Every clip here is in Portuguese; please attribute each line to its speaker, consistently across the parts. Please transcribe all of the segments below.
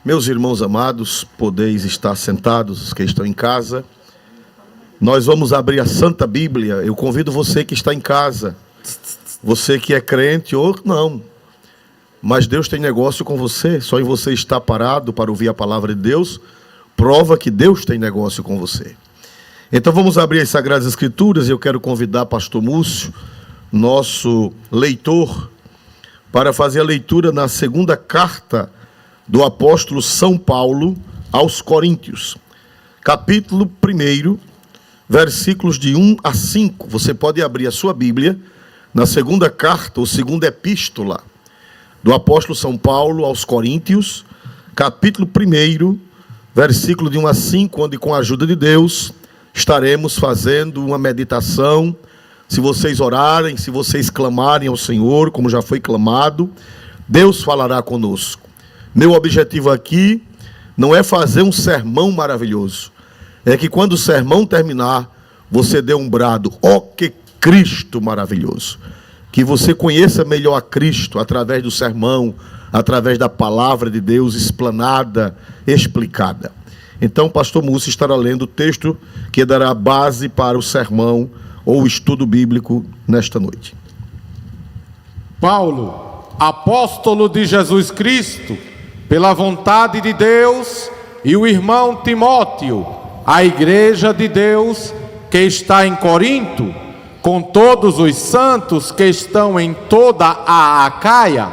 Speaker 1: Meus irmãos amados, podeis estar sentados, os que estão em casa. Nós vamos abrir a Santa Bíblia. Eu convido você que está em casa, você que é crente ou não, mas Deus tem negócio com você. Só em você estar parado para ouvir a palavra de Deus, prova que Deus tem negócio com você. Então vamos abrir as Sagradas Escrituras e eu quero convidar pastor Múcio, nosso leitor, para fazer a leitura na segunda carta do apóstolo São Paulo aos Coríntios, capítulo 1, versículos de 1 a 5. Você pode abrir a sua Bíblia na segunda carta, ou segunda epístola do apóstolo São Paulo aos Coríntios, capítulo 1, versículo de 1 a 5, onde com a ajuda de Deus estaremos fazendo uma meditação. Se vocês orarem, se vocês clamarem ao Senhor, como já foi clamado, Deus falará conosco. Meu objetivo aqui não é fazer um sermão maravilhoso. É que quando o sermão terminar, você dê um brado: ó, que Cristo maravilhoso! Que você conheça melhor a Cristo através do sermão, através da palavra de Deus explanada, explicada. Então, pastor Múcio estará lendo o texto que dará base para o sermão ou o estudo bíblico nesta noite.
Speaker 2: Paulo, apóstolo de Jesus Cristo, pela vontade de Deus, e o irmão Timóteo, a igreja de Deus que está em Corinto, com todos os santos que estão em toda a Acaia,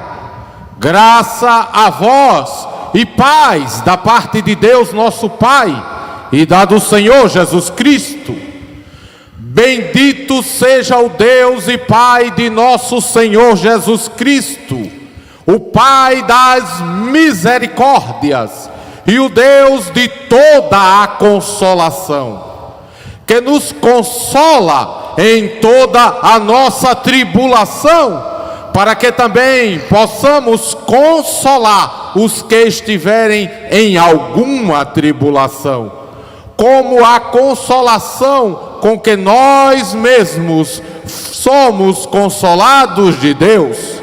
Speaker 2: graça a vós e paz da parte de Deus nosso Pai e da do Senhor Jesus Cristo. Bendito seja o Deus e Pai de nosso Senhor Jesus Cristo, o Pai das misericórdias e o Deus de toda a consolação, que nos consola em toda a nossa tribulação, para que também possamos consolar os que estiverem em alguma tribulação, como a consolação com que nós mesmos somos consolados de Deus.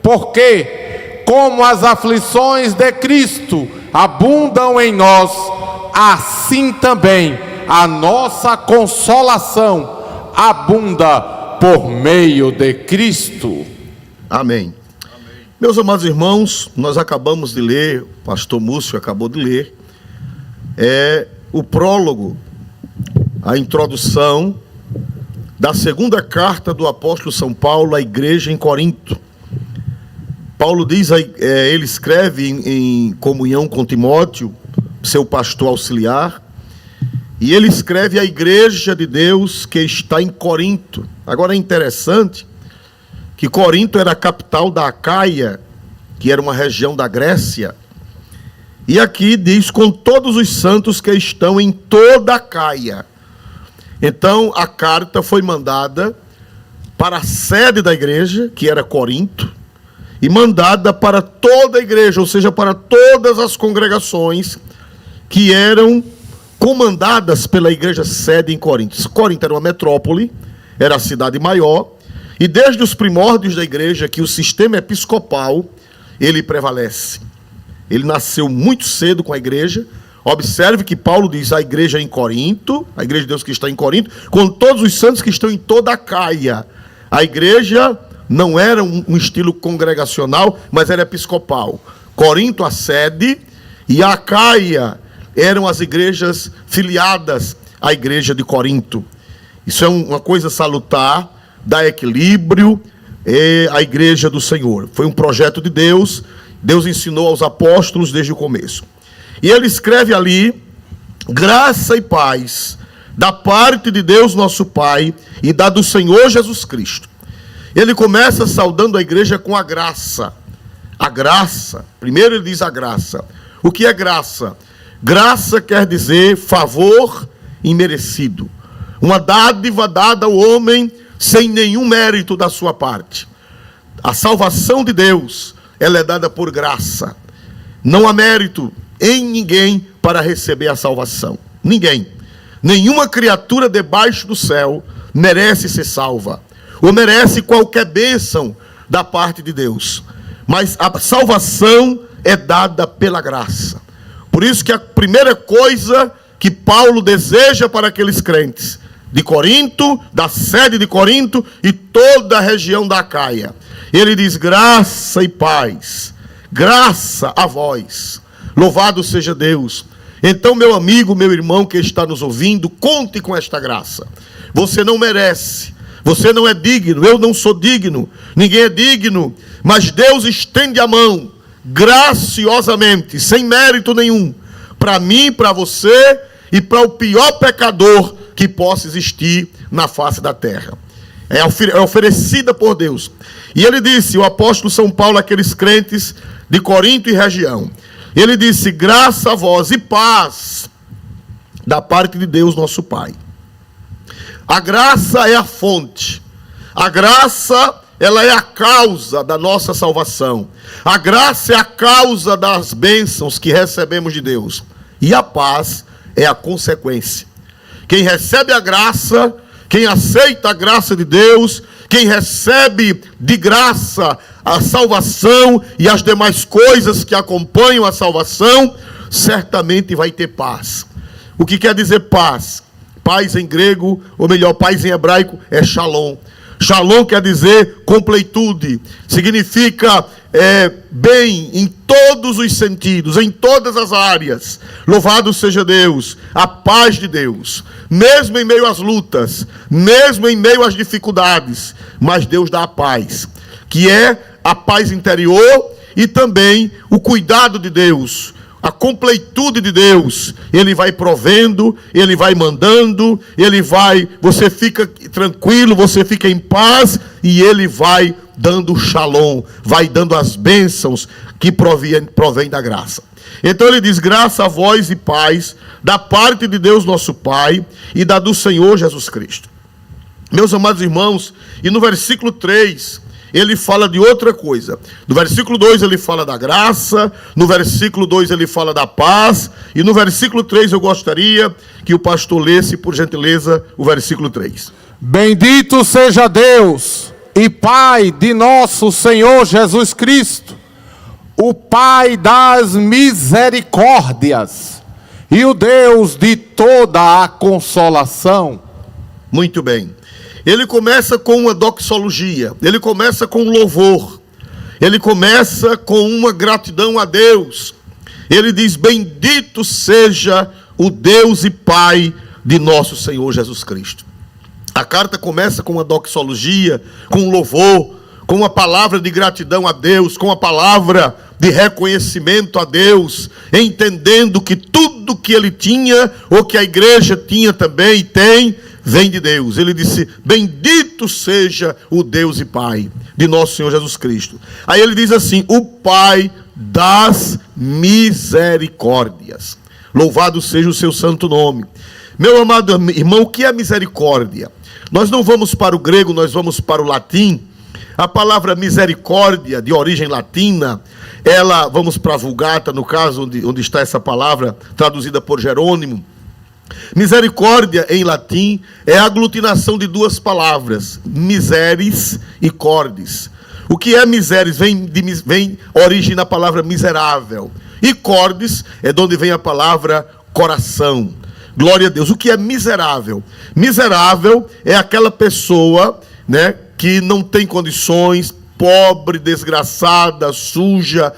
Speaker 2: Porque, como as aflições de Cristo abundam em nós, assim também a nossa consolação abunda por meio de Cristo.
Speaker 1: Amém. Meus amados irmãos, nós acabamos de ler, o pastor Múcio acabou de ler, o prólogo, a introdução da segunda carta do apóstolo São Paulo à igreja em Corinto. Paulo diz, ele escreve em comunhão com Timóteo, seu pastor auxiliar, e ele escreve à igreja de Deus que está em Corinto. Agora é interessante que Corinto era a capital da Acaia, que era uma região da Grécia, e aqui diz: com todos os santos que estão em toda a Acaia. Então a carta foi mandada para a sede da igreja, que era Corinto, e mandada para toda a igreja, ou seja, para todas as congregações que eram comandadas pela igreja sede em Corinto. Corinto era uma metrópole, era a cidade maior, e desde os primórdios da igreja que o sistema episcopal, ele prevalece. Ele nasceu muito cedo com a igreja. Observe que Paulo diz: a igreja em Corinto, a igreja de Deus que está em Corinto, com todos os santos que estão em toda a Acaia. A igreja não era um estilo congregacional, mas era episcopal. Corinto, a sede, e a Acaia eram as igrejas filiadas à igreja de Corinto. Isso é uma coisa salutar, dá equilíbrio à igreja do Senhor. Foi um projeto de Deus, Deus ensinou aos apóstolos desde o começo. E ele escreve ali: graça e paz da parte de Deus nosso Pai e da do Senhor Jesus Cristo. Ele começa saudando a igreja com a graça. A graça, primeiro ele diz a graça. O que é graça? Graça quer dizer favor imerecido. Uma dádiva dada ao homem sem nenhum mérito da sua parte. A salvação de Deus, ela é dada por graça. Não há mérito em ninguém para receber a salvação. Ninguém. Nenhuma criatura debaixo do céu merece ser salva, ou merece qualquer bênção da parte de Deus. Mas a salvação é dada pela graça. Por isso que a primeira coisa que Paulo deseja para aqueles crentes de Corinto, da sede de Corinto e toda a região da Acaia, ele diz: graça e paz, graça a vós, louvado seja Deus. Então, meu amigo, meu irmão que está nos ouvindo, conte com esta graça. Você não merece, você não é digno, eu não sou digno, ninguém é digno, mas Deus estende a mão graciosamente, sem mérito nenhum, para mim, para você e para o pior pecador que possa existir na face da terra. É oferecida por Deus. E ele disse, o apóstolo São Paulo, àqueles crentes de Corinto e região, ele disse: graça a vós e paz da parte de Deus nosso Pai. A graça é a fonte, a graça, ela é a causa da nossa salvação, a graça é a causa das bênçãos que recebemos de Deus, e a paz é a consequência. Quem recebe a graça, quem aceita a graça de Deus, quem recebe de graça a salvação e as demais coisas que acompanham a salvação, certamente vai ter paz. O que quer dizer paz? Paz em grego, ou melhor, paz em hebraico, é shalom. Shalom quer dizer completude, significa bem em todos os sentidos, em todas as áreas. Louvado seja Deus, a paz de Deus, mesmo em meio às lutas, mesmo em meio às dificuldades, mas Deus dá a paz, que é a paz interior e também o cuidado de Deus, a completude de Deus. Ele vai provendo, Ele vai mandando, você fica tranquilo, você fica em paz, e Ele vai dando shalom, vai dando as bênçãos que provém da graça. Então ele diz: graça a vós e paz da parte de Deus nosso Pai e da do Senhor Jesus Cristo. Meus amados irmãos, e no versículo 3, ele fala de outra coisa. No versículo 2 ele fala da graça, no versículo 2 ele fala da paz, e no versículo 3 eu gostaria que o pastor lesse, por gentileza, o versículo 3.
Speaker 2: Bendito seja Deus e Pai de nosso Senhor Jesus Cristo, o Pai das misericórdias e o Deus de toda a consolação.
Speaker 1: Muito bem. Ele começa com uma doxologia, ele começa com um louvor, ele começa com uma gratidão a Deus. Ele diz: bendito seja o Deus e Pai de nosso Senhor Jesus Cristo. A carta começa com uma doxologia, com um louvor, com uma palavra de gratidão a Deus, com uma palavra de reconhecimento a Deus, entendendo que tudo que ele tinha, ou que a igreja tinha também e tem, vem de Deus. Ele disse: bendito seja o Deus e Pai de nosso Senhor Jesus Cristo. Aí ele diz assim: o Pai das misericórdias. Louvado seja o seu santo nome. Meu amado irmão, o que é misericórdia? Nós não vamos para o grego, nós vamos para o latim. A palavra misericórdia, de origem latina, vamos para a Vulgata, no caso onde está essa palavra, traduzida por Jerônimo. Misericórdia, em latim, é a aglutinação de duas palavras, miseris e cordis. O que é miseris? Vem origem na palavra miserável. E cordis é de onde vem a palavra coração. Glória a Deus. O que é miserável? Miserável é aquela pessoa, que não tem condições, pobre, desgraçada, suja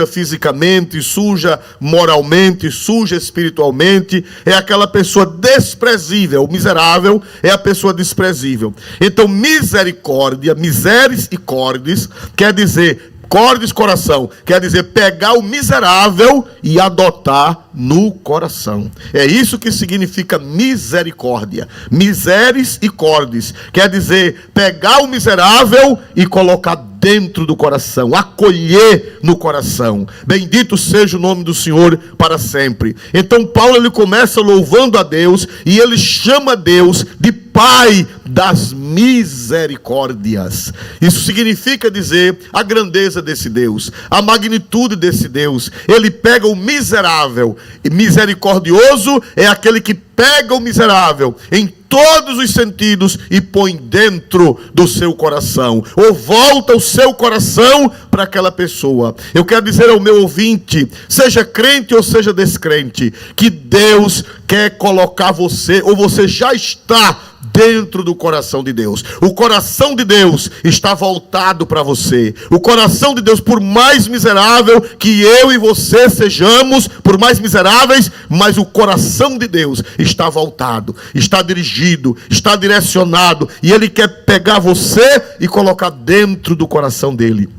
Speaker 1: fisicamente, suja moralmente, suja espiritualmente. É aquela pessoa desprezível. O miserável é a pessoa desprezível. Então, misericórdia, miseris e cordis, quer dizer, cordis, coração, quer dizer pegar o miserável e adotar no coração. É isso que significa misericórdia. Miseris e cordis, quer dizer pegar o miserável e colocar dentro do coração, acolher no coração. Bendito seja o nome do Senhor para sempre. Então Paulo, ele começa louvando a Deus, e ele chama Deus de Pai das misericórdias. Isso significa dizer a grandeza desse Deus, a magnitude desse Deus. Ele pega o miserável, e misericordioso é aquele que pega o miserável em todos os sentidos e põe dentro do seu coração, ou volta o seu coração para aquela pessoa. Eu quero dizer ao meu ouvinte, seja crente ou seja descrente, que Deus quer colocar você, ou você já está dentro do coração de Deus. O coração de Deus está voltado para você. O coração de Deus, por mais miserável que eu e você sejamos, por mais miseráveis, mas o coração de Deus está voltado, está dirigido, está direcionado, e Ele quer pegar você e colocar dentro do coração dele.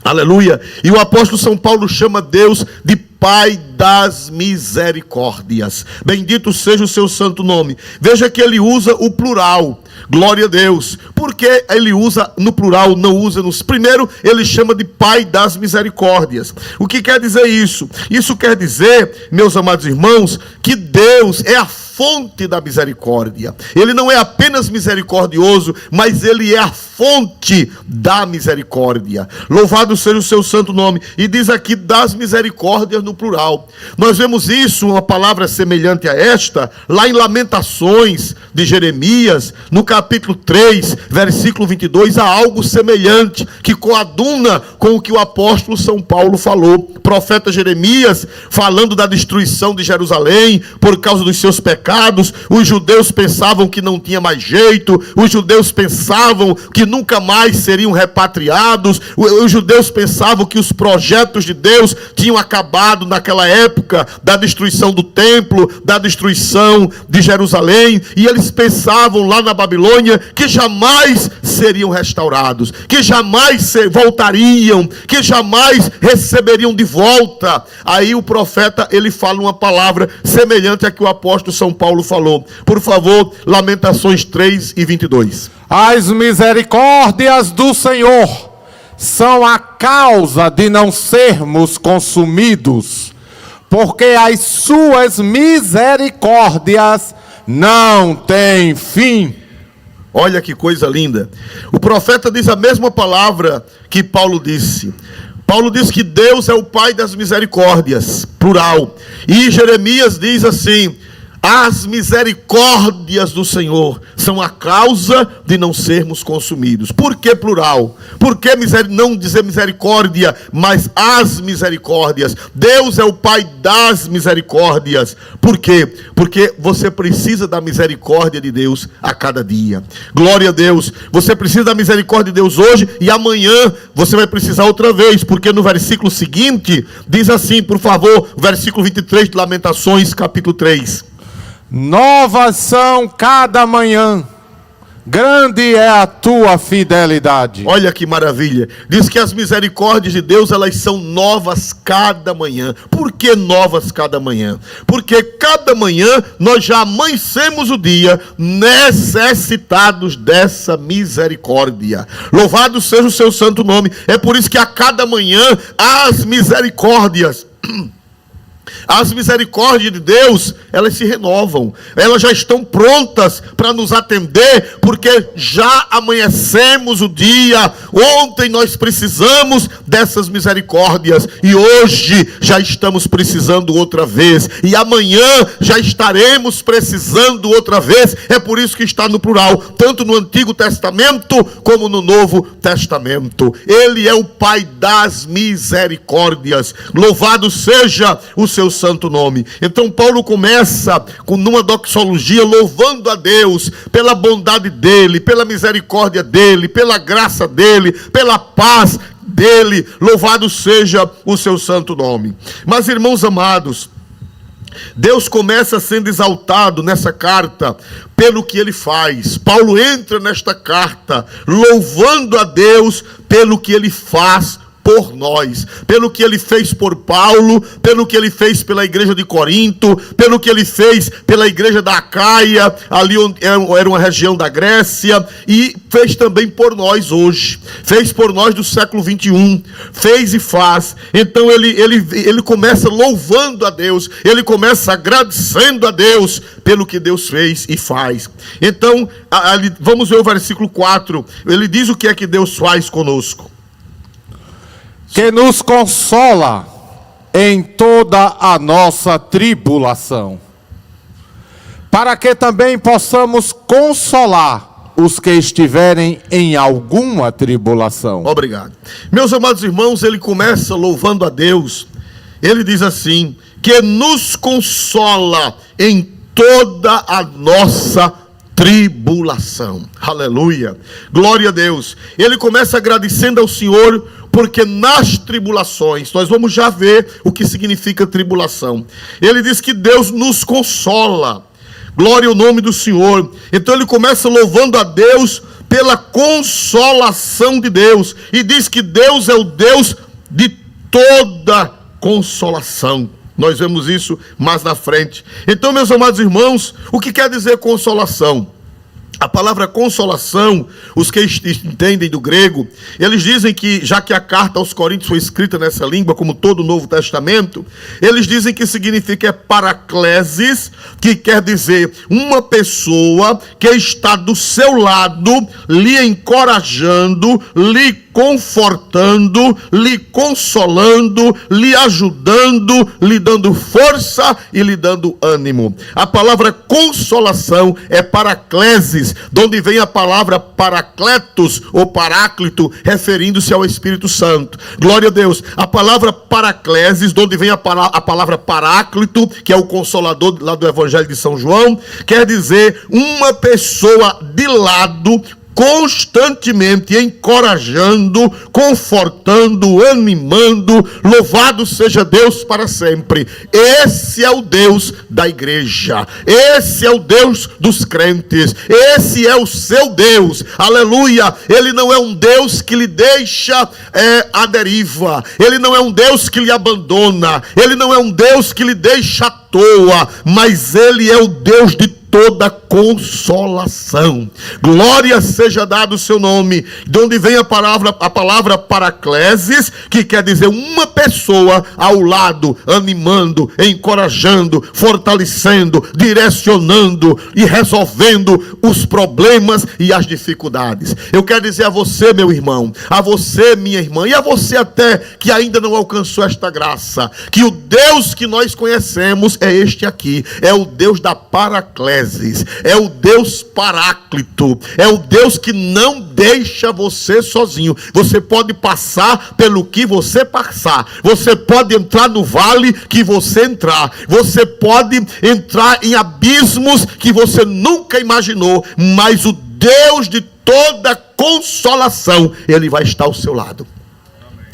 Speaker 1: Aleluia. E o apóstolo São Paulo chama Deus de Pai das misericórdias. Bendito seja o seu santo nome. Veja que ele usa o plural. Glória a Deus. Por que ele usa no plural, não usa nos... Primeiro, ele chama de Pai das misericórdias. O que quer dizer isso? Isso quer dizer, meus amados irmãos, que Deus é a fonte da misericórdia. Ele não é apenas misericordioso, mas ele é a fonte da misericórdia. Louvado seja o seu santo nome. E diz aqui das misericórdias no plural. Nós vemos isso, uma palavra semelhante a esta, lá em Lamentações de Jeremias, no capítulo 3, versículo 22, há algo semelhante, que coaduna com o que o apóstolo São Paulo falou. O profeta Jeremias, falando da destruição de Jerusalém, por causa dos seus pecados, os judeus pensavam que não tinha mais jeito, os judeus pensavam que nunca mais seriam repatriados, os judeus pensavam que os projetos de Deus tinham acabado naquela época da destruição do templo, da destruição de Jerusalém, e eles pensavam lá na Babilônia que jamais seriam restaurados, que jamais voltariam, que jamais receberiam de volta. Aí o profeta, ele fala uma palavra semelhante a que o apóstolo São Paulo falou. Por favor, Lamentações 3 e 22.
Speaker 2: As misericórdias do Senhor são a causa de não sermos consumidos, porque as suas misericórdias não têm fim.
Speaker 1: Olha que coisa linda. O profeta diz a mesma palavra que Paulo disse. Paulo diz que Deus é o Pai das misericórdias, plural. E Jeremias diz assim: as misericórdias do Senhor são a causa de não sermos consumidos. Por que plural? Por que não dizer misericórdia, mas as misericórdias? Deus é o Pai das misericórdias. Por quê? Porque você precisa da misericórdia de Deus a cada dia. Glória a Deus. Você precisa da misericórdia de Deus hoje, e amanhã você vai precisar outra vez, porque no versículo seguinte diz assim, por favor, versículo 23 de Lamentações, capítulo 3.
Speaker 2: Novas são cada manhã, grande é a tua fidelidade.
Speaker 1: Olha que maravilha. Diz que as misericórdias de Deus, elas são novas cada manhã. Por que novas cada manhã? Porque cada manhã nós já amanhecemos o dia necessitados dessa misericórdia. Louvado seja o seu santo nome. É por isso que a cada manhã as misericórdias de Deus, elas se renovam, elas já estão prontas para nos atender, porque já amanhecemos o dia. Ontem nós precisamos dessas misericórdias, e hoje já estamos precisando outra vez, e amanhã já estaremos precisando outra vez. É por isso que está no plural, tanto no Antigo Testamento como no Novo Testamento. Ele é o Pai das misericórdias. Louvado seja o seu santo nome. Então Paulo começa com uma doxologia louvando a Deus pela bondade dele, pela misericórdia dele, pela graça dele, pela paz dele. Louvado seja o seu santo nome. Mas, irmãos amados, Deus começa sendo exaltado nessa carta pelo que ele faz. Paulo entra nesta carta louvando a Deus pelo que ele faz por nós, pelo que ele fez por Paulo, pelo que ele fez pela igreja de Corinto, pelo que ele fez pela igreja da Acaia, ali onde era uma região da Grécia, e fez também por nós hoje, fez por nós do século 21, fez e faz. Então ele começa louvando a Deus, ele começa agradecendo a Deus pelo que Deus fez e faz. Então, vamos ver o versículo 4, ele diz o que é que Deus faz conosco.
Speaker 2: Que nos consola em toda a nossa tribulação, para que também possamos consolar os que estiverem em alguma tribulação.
Speaker 1: Obrigado. Meus amados irmãos, ele começa louvando a Deus. Ele diz assim, que nos consola em toda a nossa tribulação. Aleluia. Glória a Deus. Ele começa agradecendo ao Senhor, porque nas tribulações, nós vamos já ver o que significa tribulação. Ele diz que Deus nos consola. Glória ao nome do Senhor. Então ele começa louvando a Deus pela consolação de Deus. E diz que Deus é o Deus de toda consolação. Nós vemos isso mais na frente. Então, meus amados irmãos, o que quer dizer consolação? A palavra consolação, os que entendem do grego, eles dizem que, já que a carta aos Coríntios foi escrita nessa língua, como todo o Novo Testamento, eles dizem que significa paraclesis, que quer dizer uma pessoa que está do seu lado, lhe encorajando, lhe confortando, lhe consolando, lhe ajudando, lhe dando força e lhe dando ânimo. A palavra consolação é paraclesis, de onde vem a palavra paracletos ou paráclito, referindo-se ao Espírito Santo. Glória a Deus. A palavra paraclesis, de onde vem a palavra paráclito, que é o consolador lá do Evangelho de São João, quer dizer uma pessoa de lado, constantemente encorajando, confortando, animando. Louvado seja Deus para sempre. Esse é o Deus da igreja, esse é o Deus dos crentes, esse é o seu Deus. Aleluia. Ele não é um Deus que lhe deixa à deriva, ele não é um Deus que lhe abandona, ele não é um Deus que lhe deixa à toa, mas ele é o Deus de toda consolação. Glória seja dado o seu nome. De onde vem a palavra paraclesis, que quer dizer uma pessoa ao lado, animando, encorajando, fortalecendo, direcionando e resolvendo os problemas e as dificuldades. Eu quero dizer a você, meu irmão, a você, minha irmã, e a você até que ainda não alcançou esta graça, que o Deus que nós conhecemos é este aqui, é o Deus da paraclesis. É o Deus paráclito, é o Deus que não deixa você sozinho. Você pode passar pelo que você passar, você pode entrar no vale que você entrar, você pode entrar em abismos que você nunca imaginou, mas o Deus de toda consolação, ele vai estar ao seu lado.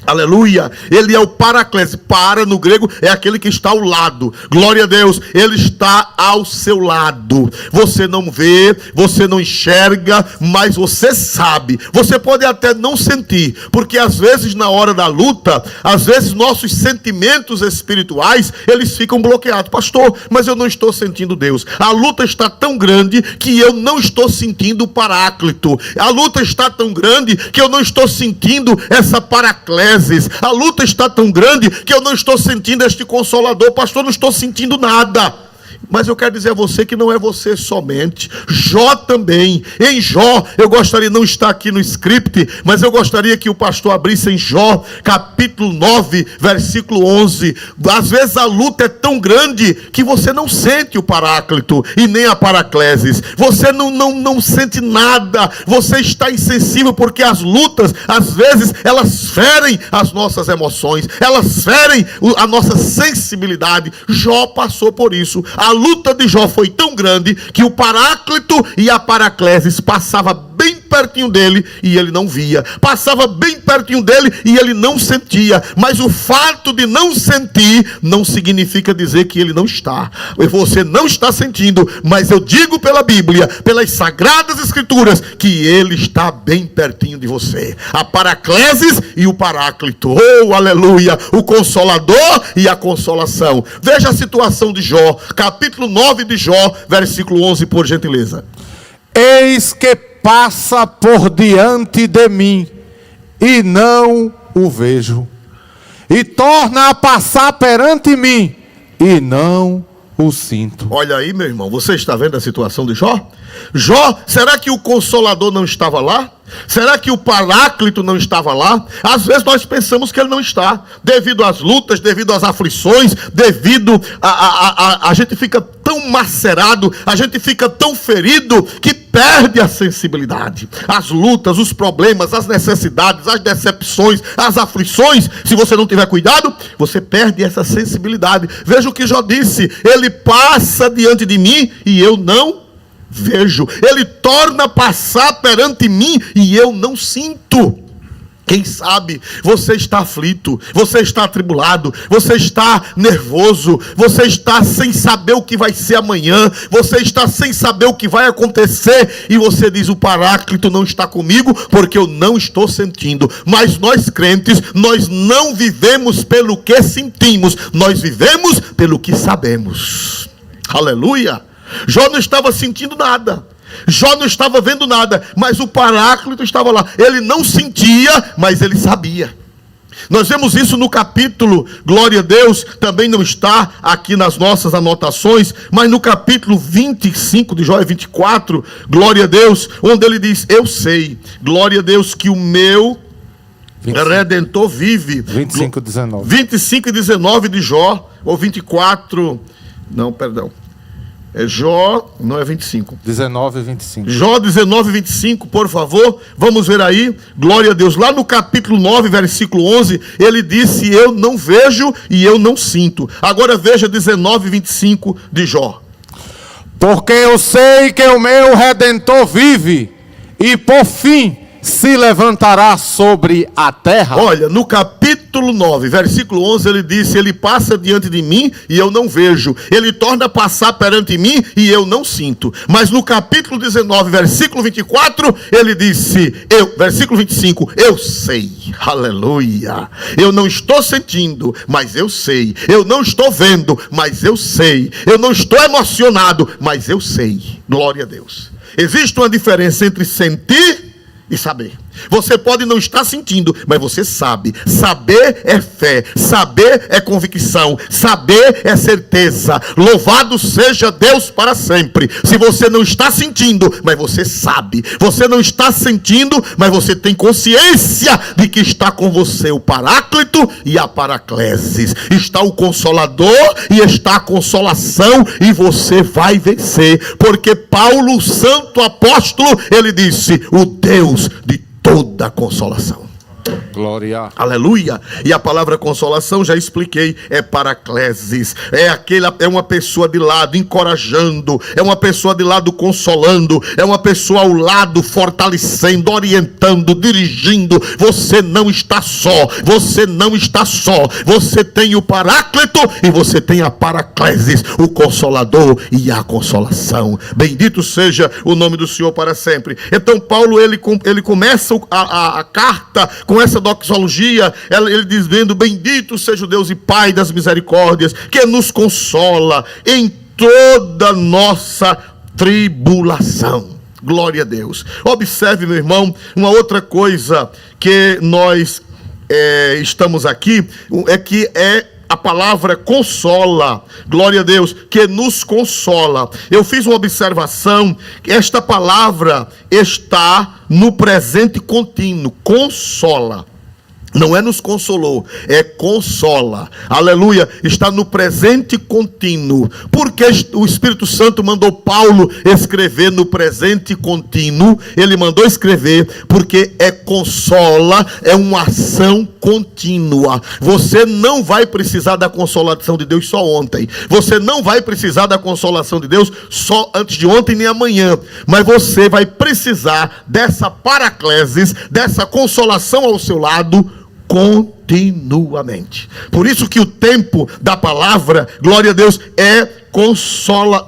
Speaker 1: Aleluia. Ele é o paraclesis. Para no grego é aquele que está ao lado. Glória a Deus. Ele está ao seu lado. Você não vê, você não enxerga, mas você sabe. Você pode até não sentir, porque às vezes na hora da luta, às vezes nossos sentimentos espirituais, eles ficam bloqueados. Pastor, mas eu não estou sentindo Deus. A luta está tão grande que eu não estou sentindo o paráclito. A luta está tão grande que eu não estou sentindo essa paraclesis. A luta está tão grande que eu não estou sentindo este consolador. Pastor, não estou sentindo nada. Mas eu quero dizer a você que não é você somente. Jó também. Em Jó, eu gostaria, não está aqui no script, mas eu gostaria que o pastor abrisse em Jó, capítulo 9, versículo 11. Às vezes a luta é tão grande que você não sente o paráclito e nem a paraclesis. Você não sente nada. Você está insensível porque as lutas, às vezes, elas ferem as nossas emoções. Elas ferem a nossa sensibilidade. Jó passou por isso. A luta de Jó foi tão grande que o paráclito e a paraclesis passava bem pertinho dele e ele não via. Passava bem pertinho dele e ele não sentia. Mas o fato de não sentir não significa dizer que ele não está. Você não está sentindo, mas eu digo pela Bíblia, pelas Sagradas Escrituras, que ele está bem pertinho de você. A paraclesis e o paráclito. Oh, aleluia! O consolador e a consolação. Veja a situação de Jó, capítulo 9 de Jó, versículo 11, por gentileza.
Speaker 2: Eis que passa por diante de mim, e não o vejo. E torna a passar perante mim, e não o sinto.
Speaker 1: Olha aí, meu irmão, você está vendo a situação de Jó? Jó, será que o Consolador não estava lá? Será que o Paráclito não estava lá? Às vezes nós pensamos que ele não está, devido às lutas, devido às aflições, devido a gente fica tão macerado, a gente fica tão ferido que perde a sensibilidade. As lutas, os problemas, as necessidades, as decepções, as aflições, se você não tiver cuidado, você perde essa sensibilidade. Veja o que Jó disse: ele passa diante de mim e eu não vejo, ele torna passar perante mim e eu não sinto. Quem sabe você está aflito, você está atribulado, você está nervoso, você está sem saber o que vai ser amanhã, você está sem saber o que vai acontecer, e você diz: o Paráclito não está comigo porque eu não estou sentindo. Mas nós crentes, nós não vivemos pelo que sentimos, nós vivemos pelo que sabemos. Aleluia! Jó não estava sentindo nada, Jó não estava vendo nada, mas o Paráclito estava lá. Ele não sentia, mas ele sabia. Nós vemos isso no capítulo, glória a Deus, também não está aqui nas nossas anotações, mas no capítulo 25 de Jó, 24, glória a Deus, onde ele diz: eu sei, glória a Deus, que o meu 25. Redentor vive.
Speaker 2: 25
Speaker 1: e 19 de Jó, ou 24, não, perdão. É Jó, não é 25.
Speaker 2: 19 e 25.
Speaker 1: Jó 19 e 25, por favor. Vamos ver aí. Glória a Deus. Lá no capítulo 9, versículo 11, ele disse: eu não vejo e eu não sinto. Agora veja 19 e 25 de Jó.
Speaker 2: Porque eu sei que o meu Redentor vive, e por fim se levantará sobre a terra.
Speaker 1: Olha, no capítulo 9, versículo 11, ele disse: ele passa diante de mim e eu não vejo, ele torna passar perante mim e eu não sinto. Mas no capítulo 19, versículo 24, ele disse, versículo 25, eu sei. Aleluia. Eu não estou sentindo, mas eu sei. Eu não estou vendo, mas eu sei. Eu não estou emocionado, mas eu sei. Glória a Deus. Existe uma diferença entre sentir e saber. Você pode não estar sentindo, mas você sabe. Saber é fé, saber é convicção, saber é certeza. Louvado seja Deus para sempre. Se você não está sentindo, mas você sabe. Você não está sentindo, mas você tem consciência de que está com você o Paráclito e a Paraclesis. Está o Consolador e está a consolação, e você vai vencer. Porque Paulo, o santo apóstolo, ele disse: o Deus de toda consolação.
Speaker 2: Glória.
Speaker 1: Aleluia. E a palavra consolação, já expliquei, é Paraclesis. É uma pessoa de lado encorajando, é uma pessoa de lado consolando, é uma pessoa ao lado fortalecendo, orientando, dirigindo. Você não está só, você não está só. Você tem o Paráclito e você tem a Paraclesis, o Consolador e a consolação. Bendito seja o nome do Senhor para sempre. Então Paulo, ele começa a carta com essa doxologia, ele dizendo: bendito seja o Deus e Pai das misericórdias, que nos consola em toda nossa tribulação. Glória a Deus. Observe, meu irmão, uma outra coisa que nós estamos aqui, é que a palavra consola. Glória a Deus, que nos consola. Eu fiz uma observação, que esta palavra está no presente contínuo, consola. Não é nos consolou, é consola. Aleluia. Está no presente contínuo. Porque o Espírito Santo mandou Paulo escrever no presente contínuo. Ele mandou escrever porque consola, é uma ação contínua. Você não vai precisar da consolação de Deus só ontem. Você não vai precisar da consolação de Deus só antes de ontem nem amanhã. Mas você vai precisar dessa paraclesis, dessa consolação ao seu lado continuamente. Por isso que o tempo da palavra, glória a Deus, é consola,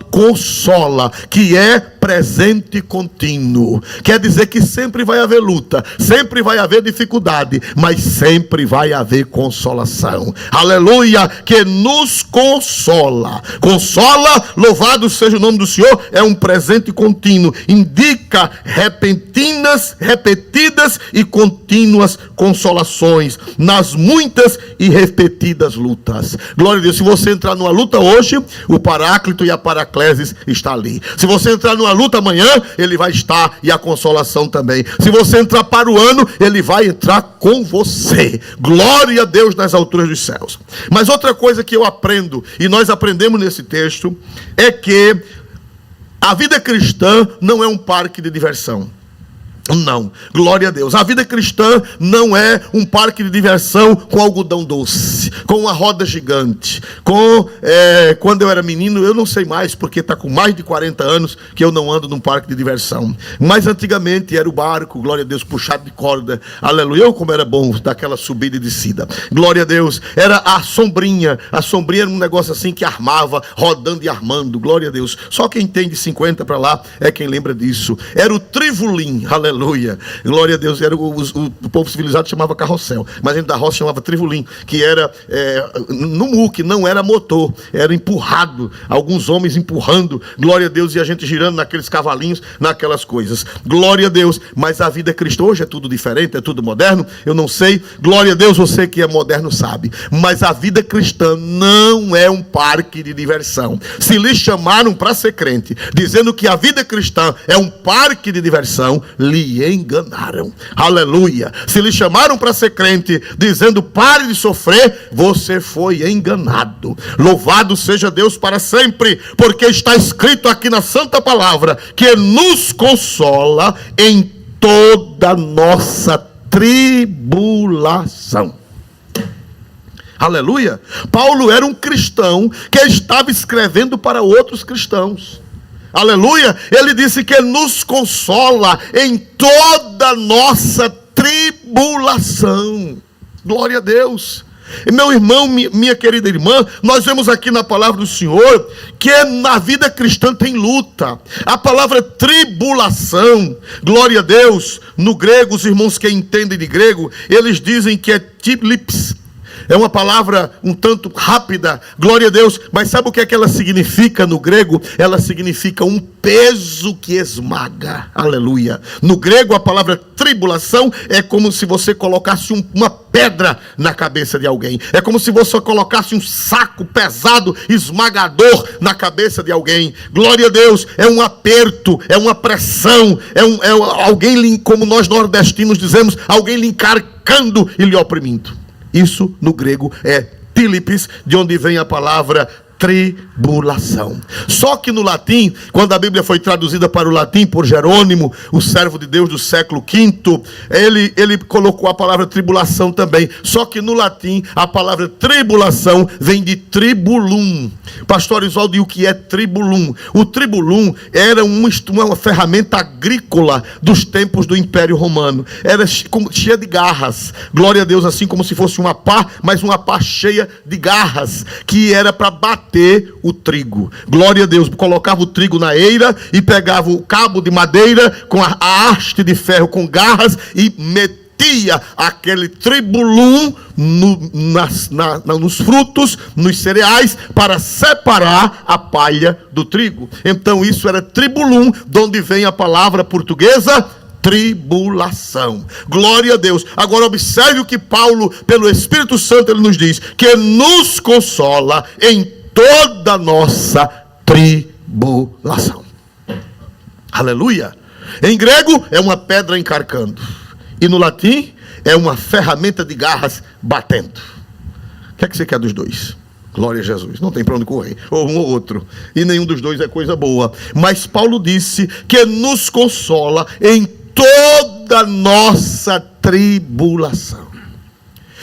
Speaker 1: que é presente contínuo. Quer dizer que sempre vai haver luta, sempre vai haver dificuldade, mas sempre vai haver consolação. Aleluia, que nos consola. Consola, louvado seja o nome do Senhor, é um presente contínuo. Indica repetidas e contínuas consolações nas das muitas e repetidas lutas. Glória a Deus. Se você entrar numa luta hoje, o Paráclito e a Paraclesis está ali. Se você entrar numa luta amanhã, ele vai estar, e a consolação também. Se você entrar para o ano, ele vai entrar com você. Glória a Deus nas alturas dos céus. Mas outra coisa que eu aprendo, e nós aprendemos nesse texto, é que a vida cristã não é um parque de diversão. Não, glória a Deus. A vida cristã não é um parque de diversão com algodão doce, com uma roda gigante, quando eu era menino, eu não sei mais, porque está com mais de 40 anos que eu não ando num parque de diversão. Mas antigamente era o barco, glória a Deus, puxado de corda, aleluia, como era bom daquela subida e descida, glória a Deus. Era a sombrinha era um negócio assim que armava, rodando e armando, glória a Deus. Só quem tem de 50 para lá é quem lembra disso. Era o trivolim, aleluia. Glória a Deus. Era o povo civilizado chamava carrossel, mas dentro da roça chamava trivolim, que era no muque, não era motor, era empurrado, alguns homens empurrando, glória a Deus, e a gente girando naqueles cavalinhos, naquelas coisas, glória a Deus. Mas a vida cristã hoje é tudo diferente, é tudo moderno, eu não sei, glória a Deus, você que é moderno sabe, mas a vida cristã não é um parque de diversão. Se lhe chamaram para ser crente, dizendo que a vida cristã é um parque de diversão, lhe enganaram, aleluia. Se lhe chamaram para ser crente, dizendo pare de sofrer, você foi enganado. Louvado seja Deus para sempre, porque está escrito aqui na Santa Palavra, que nos consola em toda nossa tribulação. Aleluia. Paulo era um cristão que estava escrevendo para outros cristãos. Aleluia, ele disse que nos consola em toda nossa tribulação. Glória a Deus. E meu irmão, minha querida irmã, nós vemos aqui na palavra do Senhor que na vida cristã tem luta. A palavra tribulação, glória a Deus, no grego, os irmãos que entendem de grego, eles dizem que é tiblips. É uma palavra um tanto rápida, glória a Deus, mas sabe o que é que ela significa no grego? Ela significa um peso que esmaga, aleluia. No grego a palavra tribulação é como se você colocasse uma pedra na cabeça de alguém. É como se você colocasse um saco pesado, esmagador na cabeça de alguém. Glória a Deus, é um aperto, é uma pressão, é alguém, como nós nordestinos dizemos, alguém lhe encarcando e lhe oprimindo. Isso no grego é tílipis, de onde vem a palavra tribulação. Só que no latim, quando a Bíblia foi traduzida para o latim por Jerônimo, o servo de Deus do século V, ele colocou a palavra tribulação também. Só que no latim, a palavra tribulação vem de tribulum. Pastor Isoldo, e o que é tribulum? O tribulum era uma ferramenta agrícola dos tempos do Império Romano. Era cheia de garras. Glória a Deus, assim como se fosse uma pá, mas uma pá cheia de garras, que era para bater o trigo. Glória a Deus. Colocava o trigo na eira e pegava o cabo de madeira com a haste de ferro com garras e metia aquele tribulum nos frutos, nos cereais, para separar a palha do trigo. Então isso era tribulum, de onde vem a palavra portuguesa tribulação. Glória a Deus. Agora observe o que Paulo, pelo Espírito Santo, ele nos diz, que nos consola em toda nossa tribulação. Aleluia. Em grego é uma pedra encarcando, e no latim é uma ferramenta de garras batendo. O que é que você quer dos dois? Glória a Jesus. Não tem para onde correr, ou um ou outro, e nenhum dos dois é coisa boa. Mas Paulo disse que nos consola em toda nossa tribulação.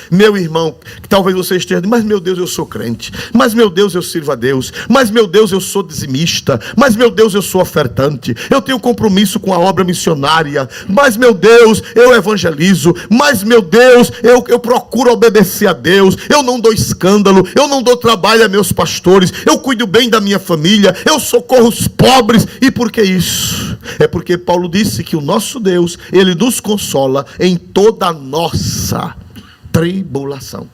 Speaker 1: Meu irmão, que talvez você esteja dizendo, mas meu Deus, eu sou crente, mas meu Deus, eu sirvo a Deus, mas meu Deus, eu sou dizimista, mas meu Deus, eu sou ofertante, eu tenho compromisso com a obra missionária, mas meu Deus, eu evangelizo, mas meu Deus, eu procuro obedecer a Deus, eu não dou escândalo, eu não dou trabalho a meus pastores, eu cuido bem da minha família, eu socorro os pobres. E por que isso? É porque Paulo disse que o nosso Deus, ele nos consola em toda a nossa tribulação.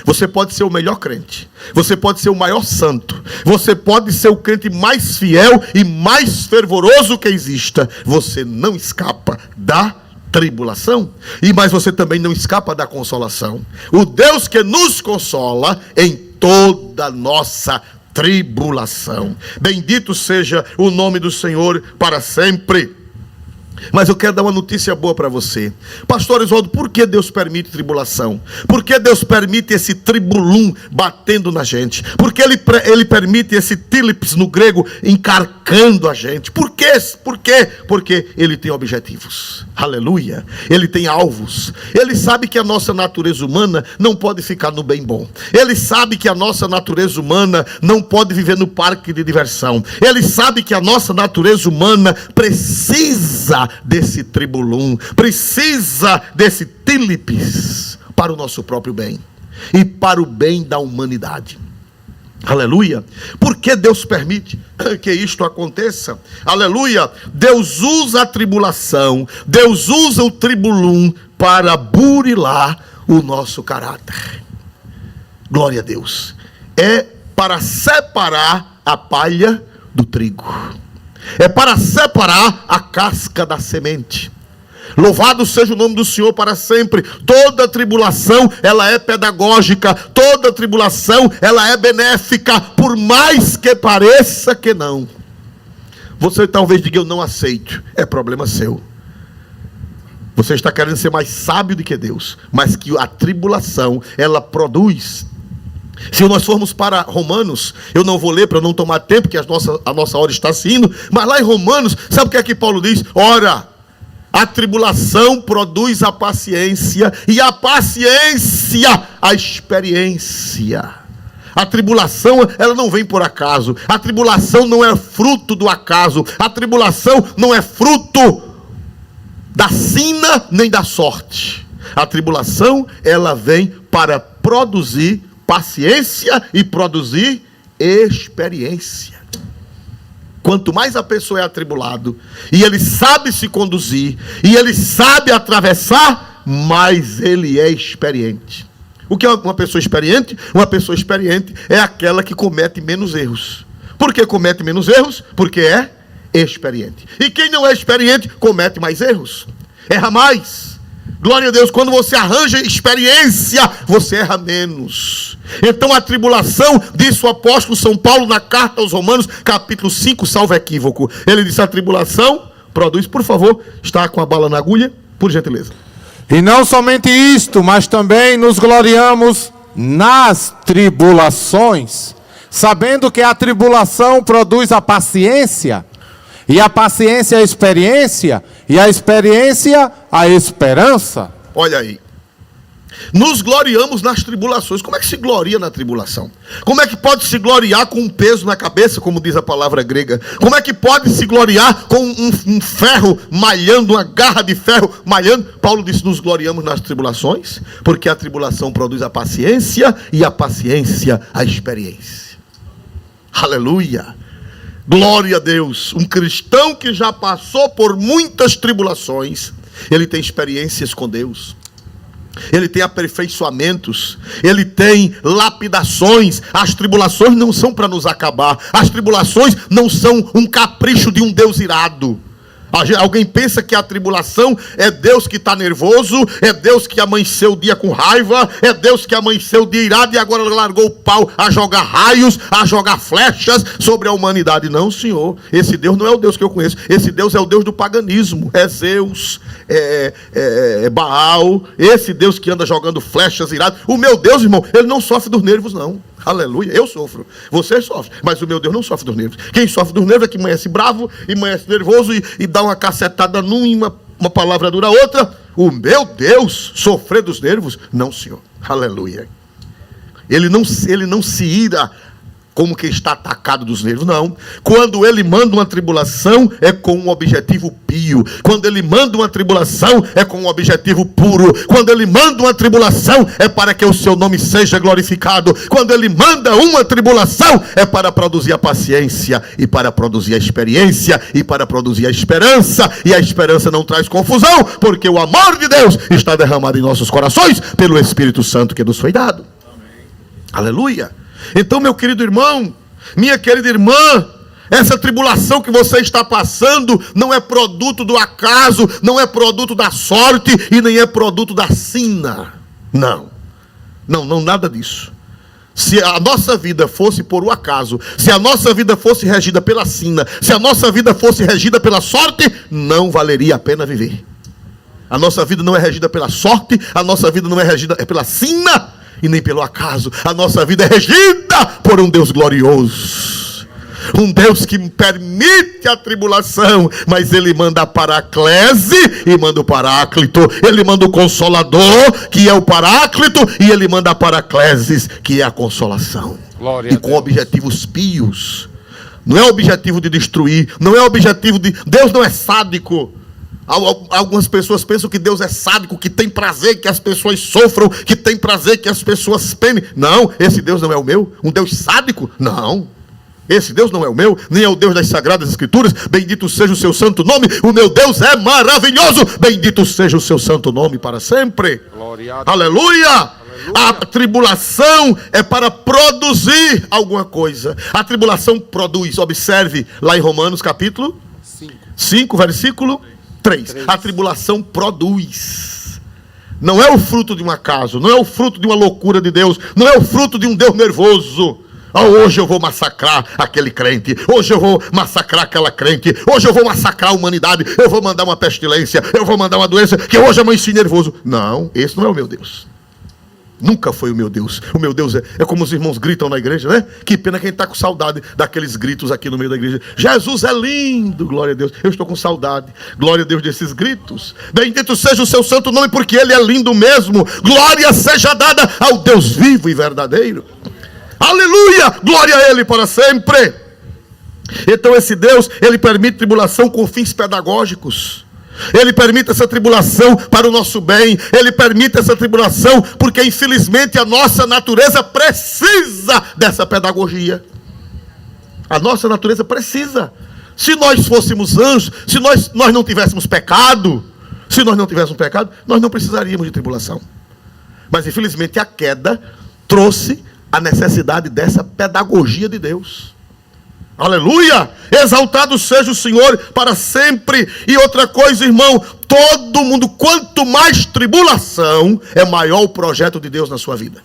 Speaker 1: Você pode ser o melhor crente, você pode ser o maior santo, você pode ser o crente mais fiel e mais fervoroso que exista, você não escapa da tribulação, mas você também não escapa da consolação. O Deus que nos consola em toda nossa tribulação. Bendito seja o nome do Senhor para sempre. Mas eu quero dar uma notícia boa para você. Pastor Oswaldo, por que Deus permite tribulação? Por que Deus permite esse tribulum batendo na gente? Por que Ele permite esse tílips no grego encarcando a gente? Por quê? Por quê? Porque Ele tem objetivos. Aleluia. Ele tem alvos. Ele sabe que a nossa natureza humana não pode ficar no bem bom. Ele sabe que a nossa natureza humana não pode viver no parque de diversão. Ele sabe que a nossa natureza humana precisa desse tribulum, precisa desse tílipes para o nosso próprio bem e para o bem da humanidade. Aleluia. Por que Deus permite que isto aconteça? Aleluia. Deus usa a tribulação, Deus usa o tribulum para burilar o nosso caráter. Glória a Deus. É para separar a palha do trigo. É para separar a casca da semente. Louvado seja o nome do Senhor para sempre. Toda tribulação, ela é pedagógica. Toda tribulação, ela é benéfica, por mais que pareça que não. Você talvez diga, eu não aceito. É problema seu. Você está querendo ser mais sábio do que Deus. Mas que a tribulação, ela produz. Se nós formos para Romanos, eu não vou ler para não tomar tempo, que a nossa hora está se indo, mas lá em Romanos, sabe o que é que Paulo diz? Ora, a tribulação produz a paciência, e a paciência a experiência. A tribulação, ela não vem por acaso. A tribulação não é fruto do acaso. A tribulação não é fruto da sina nem da sorte. A tribulação, ela vem para produzir paciência e produzir experiência. Quanto mais a pessoa é atribulado, e ele sabe se conduzir, e ele sabe atravessar, mais ele é experiente. O que é uma pessoa experiente? Uma pessoa experiente é aquela que comete menos erros. Por que comete menos erros? Porque é experiente. E quem não é experiente, comete mais erros. Erra mais. Glória a Deus, quando você arranja experiência, você erra menos. Então a tribulação, disse o apóstolo São Paulo na carta aos Romanos, capítulo 5, salvo equívoco. Ele disse, a tribulação produz, por favor, está com a bala na agulha, por gentileza.
Speaker 2: E não somente isto, mas também nos gloriamos nas tribulações, sabendo que a tribulação produz a paciência, e a paciência a experiência, e a experiência a esperança.
Speaker 1: Olha aí. Nos gloriamos nas tribulações. Como é que se gloria na tribulação? Como é que pode se gloriar com um peso na cabeça, como diz a palavra grega? Como é que pode se gloriar com um ferro malhando, uma garra de ferro malhando? Paulo disse, nos gloriamos nas tribulações, porque a tribulação produz a paciência, e a paciência a experiência. Aleluia. Glória a Deus. Um cristão que já passou por muitas tribulações, ele tem experiências com Deus. Ele tem aperfeiçoamentos, ele tem lapidações. As tribulações não são para nos acabar. As tribulações não são um capricho de um Deus irado. Alguém pensa que a tribulação é Deus que está nervoso, é Deus que amanheceu o dia com raiva, é Deus que amanheceu o dia irado e agora largou o pau a jogar raios, a jogar flechas sobre a humanidade. Não, Senhor, esse Deus não é o Deus que eu conheço. Esse Deus é o Deus do paganismo, é Zeus, é Baal, esse Deus que anda jogando flechas iradas. O meu Deus, irmão, ele não sofre dos nervos, não. Aleluia, eu sofro, você sofre, mas o meu Deus não sofre dos nervos. Quem sofre dos nervos é que amanhece bravo, e amanhece nervoso, e dá uma cacetada num e uma palavra dura outra. O meu Deus sofrer dos nervos? Não, Senhor, aleluia. Ele não se ira como que está atacado dos nervos, não. Quando ele manda uma tribulação, é com um objetivo pio. Quando ele manda uma tribulação, é com um objetivo puro. Quando ele manda uma tribulação, é para que o seu nome seja glorificado. Quando ele manda uma tribulação, é para produzir a paciência, e para produzir a experiência, e para produzir a esperança. E a esperança não traz confusão, porque o amor de Deus está derramado em nossos corações, pelo Espírito Santo que nos foi dado. Amém. Aleluia. Então, meu querido irmão, minha querida irmã, Essa tribulação que você está passando não é produto do acaso, não é produto da sorte e nem é produto da sina. Não, nada disso. Se a nossa vida fosse por o acaso, se a nossa vida fosse regida pela sina, se a nossa vida fosse regida pela sorte, não valeria a pena viver. A nossa vida não é regida pela sorte, a nossa vida não é regida pela sina e nem pelo acaso. A nossa vida é regida por um Deus glorioso. Um Deus que permite a tribulação, mas Ele manda a paraclese e manda o paráclito. Ele manda o consolador, que é o paráclito, e Ele manda a paracleses, que é a consolação.
Speaker 2: Glória
Speaker 1: e com objetivos pios. Não é objetivo de destruir, não é objetivo de... Deus não é sádico. Algumas pessoas pensam que Deus é sádico, que tem prazer que as pessoas sofram, que tem prazer que as pessoas penem. Não, esse Deus não é o meu. Um Deus sádico? Não. Esse Deus não é o meu, nem é o Deus das Sagradas Escrituras. Bendito seja o seu santo nome. O meu Deus é maravilhoso. Bendito seja o seu santo nome para sempre.
Speaker 2: Glória a Deus.
Speaker 1: Aleluia.
Speaker 2: Aleluia.
Speaker 1: A tribulação é para produzir alguma coisa. A tribulação produz. Observe lá em Romanos capítulo 5, versículo 3. A tribulação produz. Não é o fruto de um acaso, não é o fruto de uma loucura de Deus, não é o fruto de um Deus nervoso. Hoje eu vou massacrar aquele crente, hoje eu vou massacrar aquela crente, hoje eu vou massacrar a humanidade, eu vou mandar uma pestilência, eu vou mandar uma doença, que hoje amanheci nervoso. Não, esse não é o meu Deus. Nunca foi o meu Deus. O meu Deus é como os irmãos gritam na igreja, né? Que pena quem está com saudade daqueles gritos aqui no meio da igreja. Jesus é lindo, glória a Deus. Eu estou com saudade, glória a Deus, desses gritos. Bendito seja o seu santo nome, porque Ele é lindo mesmo. Glória seja dada ao Deus vivo e verdadeiro. Aleluia, glória a Ele para sempre. Então esse Deus, Ele permite tribulação com fins pedagógicos. Ele permite essa tribulação para o nosso bem. Ele permite essa tribulação porque infelizmente a nossa natureza precisa dessa pedagogia. A nossa natureza precisa. Se nós fôssemos anjos, se nós não tivéssemos pecado, nós não precisaríamos de tribulação. Mas infelizmente a queda trouxe a necessidade dessa pedagogia de Deus. Aleluia! Exaltado seja o Senhor para sempre. E outra coisa, irmão, todo mundo, quanto mais tribulação, é maior o projeto de Deus na sua vida.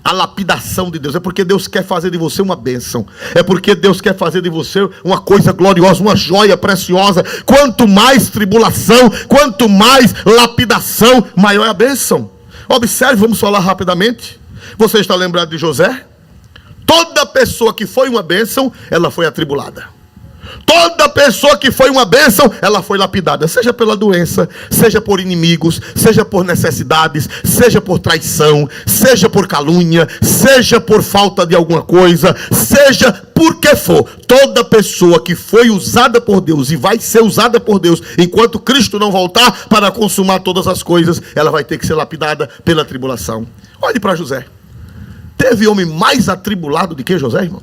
Speaker 1: A lapidação de Deus, é porque Deus quer fazer de você uma bênção, é porque Deus quer fazer de você uma coisa gloriosa, uma joia preciosa. Quanto mais tribulação, quanto mais lapidação, maior é a bênção. Observe, vamos falar rapidamente. Você está lembrado de José? Toda pessoa que foi uma bênção, ela foi atribulada. Toda pessoa que foi uma bênção, ela foi lapidada. Seja pela doença, seja por inimigos, seja por necessidades, seja por traição, seja por calúnia, seja por falta de alguma coisa, seja por que for. Toda pessoa que foi usada por Deus e vai ser usada por Deus, enquanto Cristo não voltar para consumar todas as coisas, ela vai ter que ser lapidada pela tribulação. Olhe para José. Teve homem mais atribulado do que José, irmão?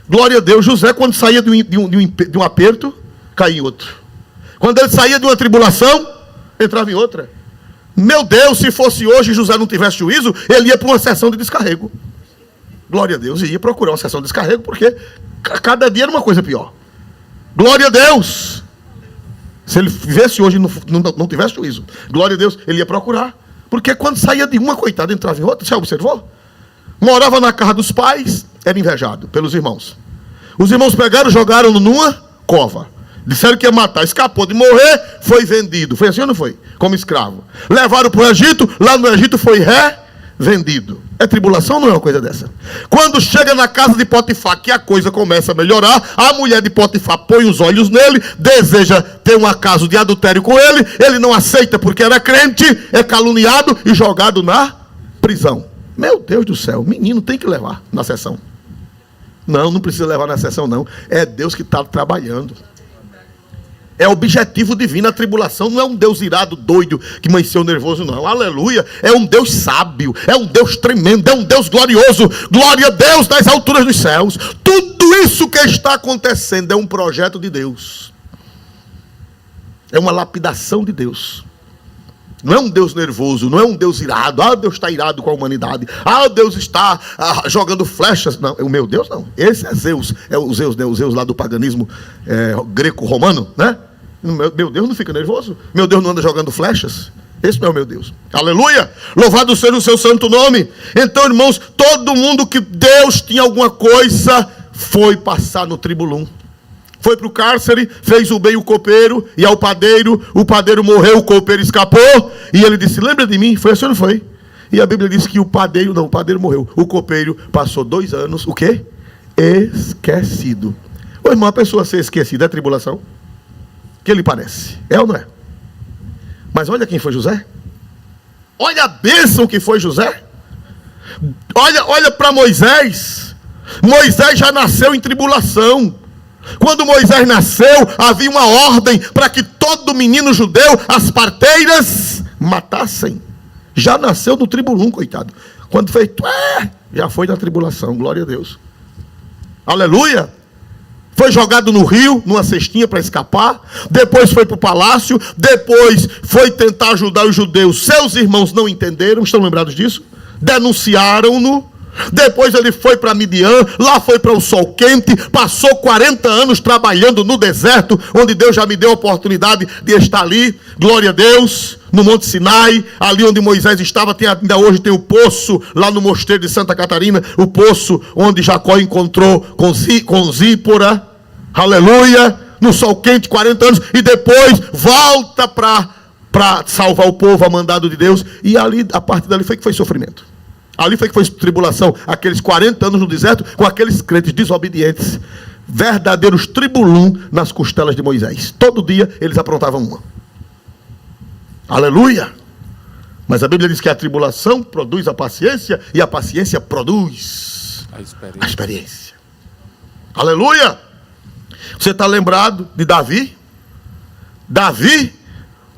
Speaker 1: Glória a Deus. José, quando saía de um aperto, caía em outro. Quando ele saía de uma tribulação, entrava em outra. Meu Deus, se fosse hoje e José não tivesse juízo, ele ia para uma sessão de descarrego. Glória a Deus. E ia procurar uma sessão de descarrego, porque cada dia era uma coisa pior. Glória a Deus. Se ele vivesse hoje e não tivesse juízo, glória a Deus, ele ia procurar. Porque quando saía de uma, coitada, entrava em outra. Você observou? Morava na casa dos pais, era invejado pelos irmãos. Os irmãos pegaram, jogaram numa cova. Disseram que ia matar, escapou de morrer, foi vendido. Foi assim ou não foi? Como escravo. Levaram para o Egito, lá no Egito foi revendido. É tribulação ou não é uma coisa dessa? Quando chega na casa de Potifar, que a coisa começa a melhorar, a mulher de Potifar põe os olhos nele, deseja ter um acaso de adultério com ele, ele não aceita porque era crente, é caluniado e jogado na prisão. Meu Deus do céu, menino tem que levar na sessão. Não precisa levar na sessão não. É Deus que está trabalhando. É objetivo divino. A tribulação não é um Deus irado, doido, que amanheceu nervoso, não. Aleluia. É um Deus sábio, é um Deus tremendo, é um Deus glorioso. Glória a Deus nas alturas dos céus. Tudo isso que está acontecendo é um projeto de Deus. É uma lapidação de Deus. Não é um Deus nervoso, não é um Deus irado. Deus está irado com a humanidade. Deus está jogando flechas. Não, o meu Deus não. Esse é Zeus. É o Zeus, né? O Zeus lá do paganismo greco-romano, né? Meu Deus não fica nervoso. Meu Deus não anda jogando flechas. Esse não é o meu Deus. Aleluia! Louvado seja o seu santo nome. Então, irmãos, todo mundo que Deus tinha alguma coisa foi passar no tribulum. Foi para o cárcere, fez o bem o copeiro e ao padeiro. O padeiro morreu, o copeiro escapou. E ele disse, lembra de mim? Foi assim ou não foi? E a Bíblia diz que o padeiro morreu. O copeiro passou 2 anos, o quê? Esquecido. Ô irmão, a pessoa ser esquecida é tribulação? O que lhe parece? É ou não é? Mas olha quem foi José. Olha a bênção que foi José. Olha para Moisés. Moisés já nasceu em tribulação. Quando Moisés nasceu, havia uma ordem para que todo menino judeu, as parteiras, matassem. Já nasceu no tribulum, coitado. Quando fez, já foi na tribulação, glória a Deus. Aleluia. Foi jogado no rio, numa cestinha para escapar. Depois foi para o palácio. Depois foi tentar ajudar os judeus. Seus irmãos não entenderam, estão lembrados disso? Denunciaram-no. Depois ele foi para Midian, lá foi para o sol quente, passou 40 anos trabalhando no deserto, onde Deus já me deu a oportunidade de estar ali, glória a Deus, no Monte Sinai, ali onde Moisés estava, ainda hoje tem o poço, lá no mosteiro de Santa Catarina, o poço onde Jacó encontrou com Zípora, aleluia, no sol quente, 40 anos, e depois volta para salvar o povo a mandado de Deus, e ali, a partir dali foi que foi sofrimento. Ali foi que foi tribulação, aqueles 40 anos no deserto, com aqueles crentes desobedientes, verdadeiros tribulum nas costelas de Moisés. Todo dia eles aprontavam uma. Aleluia! Mas a Bíblia diz que a tribulação produz a paciência, e a paciência produz a experiência. Aleluia! Você está lembrado de Davi? Davi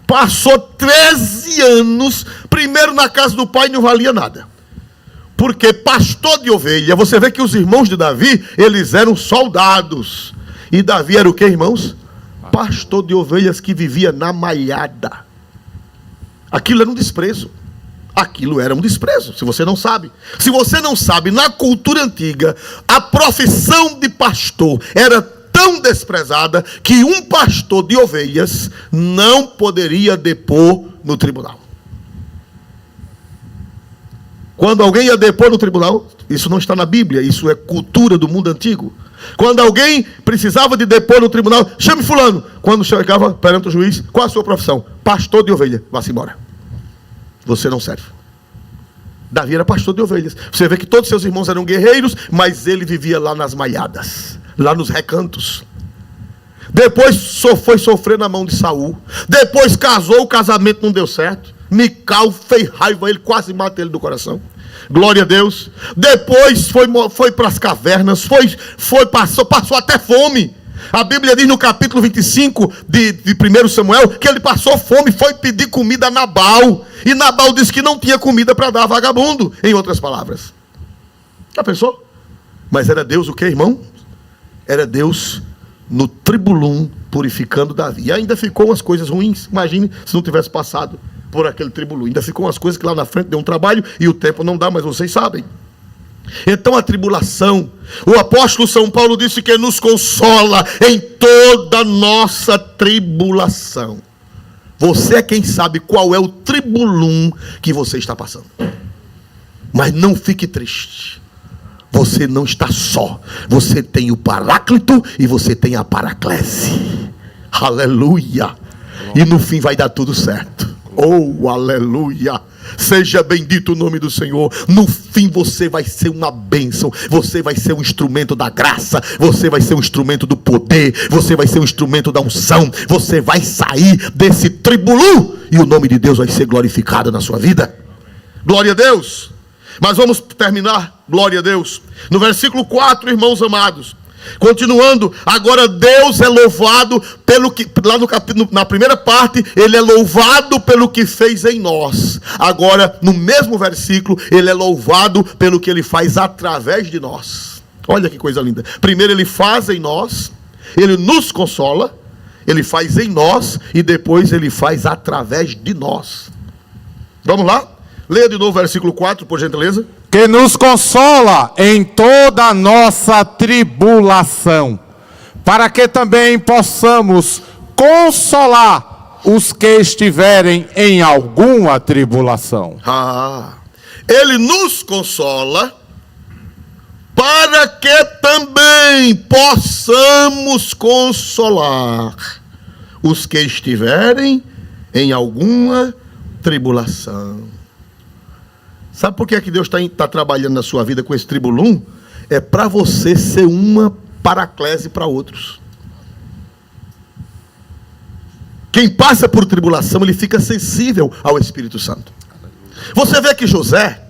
Speaker 1: passou 13 anos, primeiro na casa do pai, não valia nada. Porque pastor de ovelha, você vê que os irmãos de Davi, eles eram soldados. E Davi era o que, irmãos? Pastor de ovelhas que vivia na malhada. Aquilo era um desprezo. Aquilo era um desprezo, se você não sabe. Se você não sabe, na cultura antiga, a profissão de pastor era tão desprezada que um pastor de ovelhas não poderia depor no tribunal. Quando alguém ia depor no tribunal, isso não está na Bíblia, isso é cultura do mundo antigo. Quando alguém precisava de depor no tribunal, chame fulano. Quando chegava perante o juiz, qual a sua profissão? Pastor de ovelha. Vá-se embora. Você não serve. Davi era pastor de ovelhas. Você vê que todos seus irmãos eram guerreiros, mas ele vivia lá nas malhadas, lá nos recantos. Depois foi sofrer na mão de Saul. Depois casou, o casamento não deu certo. Mical fez raiva, ele quase mata ele do coração. Glória a Deus. Depois foi para as cavernas, passou até fome. A Bíblia diz no capítulo 25 de 1 Samuel que ele passou fome, foi pedir comida a Nabal. E Nabal disse que não tinha comida para dar a vagabundo, em outras palavras. Já pensou? Mas era Deus o que, irmão? Era Deus no tribulum purificando Davi. E ainda ficou umas coisas ruins. Imagine se não tivesse passado por aquele tribulum. Ainda ficou umas coisas que lá na frente deu um trabalho e o tempo não dá, mas vocês sabem. Então a tribulação, o apóstolo São Paulo disse que nos consola em toda nossa tribulação. Você é quem sabe qual é o tribulum que você está passando. Mas não fique triste. Você não está só. Você tem o Paráclito e você tem a Paraclese. Aleluia. E no fim vai dar tudo certo. Oh, aleluia. Seja bendito o nome do Senhor. No fim você vai ser uma bênção. Você vai ser um instrumento da graça. Você vai ser um instrumento do poder. Você vai ser um instrumento da unção. Você vai sair desse tribulum e o nome de Deus vai ser glorificado na sua vida. Glória a Deus. Mas vamos terminar, glória a Deus, no versículo 4, irmãos amados. Continuando, agora Deus é louvado pelo que, lá no capítulo, na primeira parte, Ele é louvado pelo que fez em nós. Agora, no mesmo versículo, Ele é louvado pelo que Ele faz através de nós. Olha que coisa linda. Primeiro Ele faz em nós, Ele nos consola, Ele faz em nós e depois Ele faz através de nós. Vamos lá? Leia de novo o versículo 4, por gentileza.
Speaker 2: Que nos consola em toda a nossa tribulação, para que também possamos consolar os que estiverem em alguma tribulação.
Speaker 1: Ele nos consola para que também possamos consolar os que estiverem em alguma tribulação. Sabe por que é que Deus está trabalhando na sua vida com esse tribulum? É para você ser uma paraclese para outros. Quem passa por tribulação, ele fica sensível ao Espírito Santo. Você vê que José,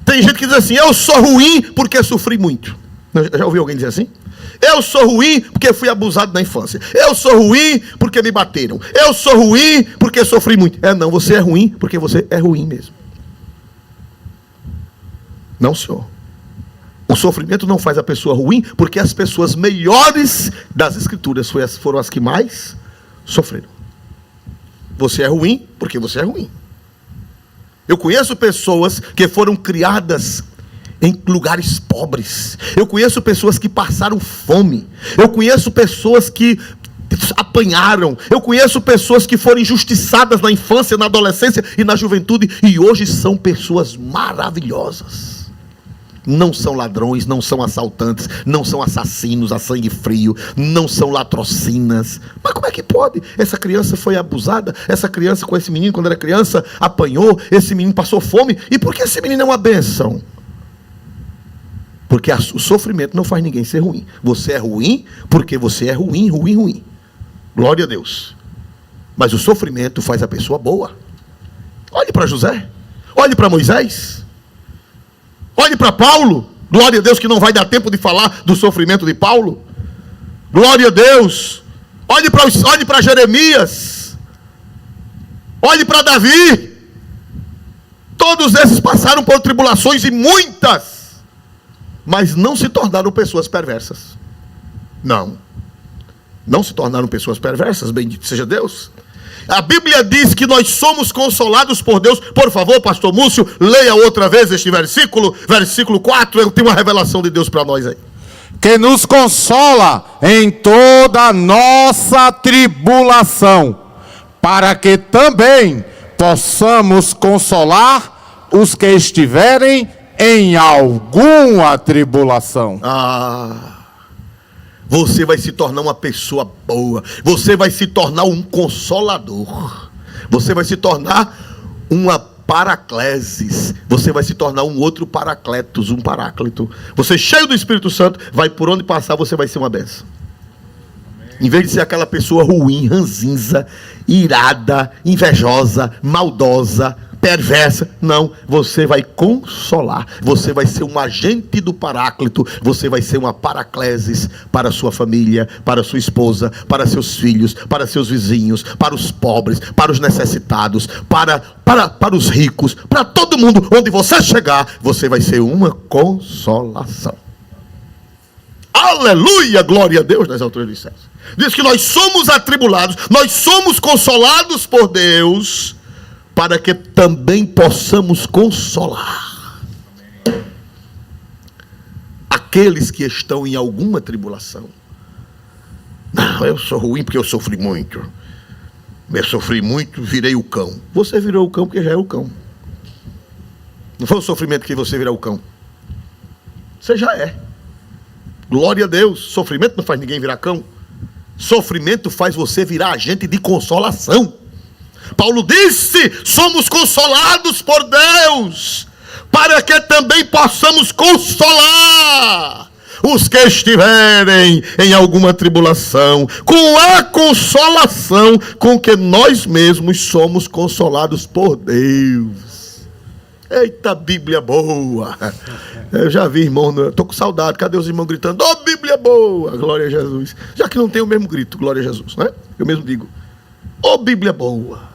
Speaker 1: tem gente que diz assim: eu sou ruim porque sofri muito. Já ouviu alguém dizer assim? Eu sou ruim porque fui abusado na infância. Eu sou ruim porque me bateram. Eu sou ruim porque sofri muito. Não, você é ruim porque você é ruim mesmo. Não, senhor. O sofrimento não faz a pessoa ruim, porque as pessoas melhores das Escrituras foram as que mais sofreram. Você é ruim porque você é ruim. Eu conheço pessoas que foram criadas em lugares pobres. Eu conheço pessoas que passaram fome. Eu conheço pessoas que apanharam. Eu conheço pessoas que foram injustiçadas na infância, na adolescência e na juventude, e hoje são pessoas maravilhosas. Não são ladrões, não são assaltantes, não são assassinos a sangue frio, não são latrocinas. Mas como é que pode? Essa criança foi abusada, essa criança com esse menino, quando era criança, apanhou, esse menino passou fome. E por que esse menino é uma bênção? Porque o sofrimento não faz ninguém ser ruim. Você é ruim porque você é ruim, ruim, ruim. Glória a Deus. Mas o sofrimento faz a pessoa boa. Olhe para José, olhe para Moisés, olhe para Paulo. Glória a Deus, que não vai dar tempo de falar do sofrimento de Paulo. Glória a Deus. Olhe para Jeremias. Olhe para Davi. Todos esses passaram por tribulações, e muitas, mas não se tornaram pessoas perversas. Não se tornaram pessoas perversas, bendito seja Deus. A Bíblia diz que nós somos consolados por Deus. Por favor, pastor Múcio, leia outra vez este versículo, versículo 4, eu tenho uma revelação de Deus para nós aí.
Speaker 2: Que nos consola em toda a nossa tribulação, para que também possamos consolar os que estiverem em alguma tribulação.
Speaker 1: Você vai se tornar uma pessoa boa. Você vai se tornar um consolador. Você vai se tornar uma paraclesis. Você vai se tornar um outro paracletos, um paráclito. Você, cheio do Espírito Santo, vai por onde passar, você vai ser uma bênção. Em vez de ser aquela pessoa ruim, ranzinza, irada, invejosa, maldosa, perversa, não, você vai consolar, você vai ser um agente do paráclito, você vai ser uma paraclesis para a sua família, para a sua esposa, para seus filhos, para seus vizinhos, para os pobres, para os necessitados, para os ricos, para todo mundo. Onde você chegar, você vai ser uma consolação. Aleluia, glória a Deus nas alturas dos céus. Diz que nós somos atribulados, nós somos consolados por Deus, para que também possamos consolar aqueles que estão em alguma tribulação. Não, eu sou ruim porque eu sofri muito. Eu sofri muito, virei o cão. Você virou o cão porque já é o cão. Não foi o sofrimento que você virou o cão. Você já é. Glória a Deus. Sofrimento não faz ninguém virar cão. Sofrimento faz você virar agente de consolação. Paulo disse: somos consolados por Deus, para que também possamos consolar os que estiverem em alguma tribulação, com a consolação com que nós mesmos somos consolados por Deus. Eita, Bíblia boa! Eu já vi irmão, estou com saudade, cadê os irmãos gritando: ó, Bíblia boa, glória a Jesus. Já que não tem o mesmo grito, glória a Jesus, né? Eu mesmo digo: ó, Bíblia boa.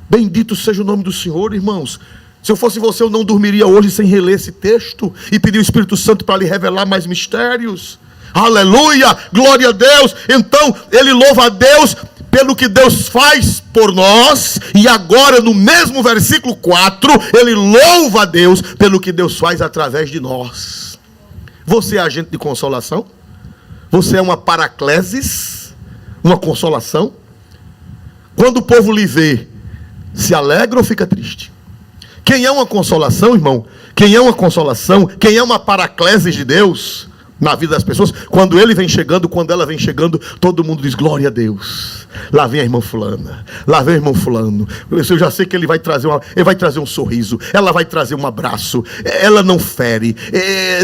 Speaker 1: Bendito seja o nome do Senhor, irmãos. Se eu fosse você, eu não dormiria hoje sem reler esse texto e pedir o Espírito Santo para lhe revelar mais mistérios. Aleluia, glória a Deus. Então, ele louva a Deus pelo que Deus faz por nós, e agora no mesmo versículo 4, ele louva a Deus pelo que Deus faz através de nós. Você é agente de consolação? Você é uma paraclesis, uma consolação? Quando o povo lhe vê, se alegra ou fica triste? Quem é uma consolação, irmão? Quem é uma consolação? Quem é uma paraclesis de Deus na vida das pessoas? Quando ele vem chegando, quando ela vem chegando, todo mundo diz glória a Deus. Lá vem a irmã fulana, lá vem o irmão fulano. Eu já sei que ele vai trazer um sorriso, ela vai trazer um abraço. Ela não fere,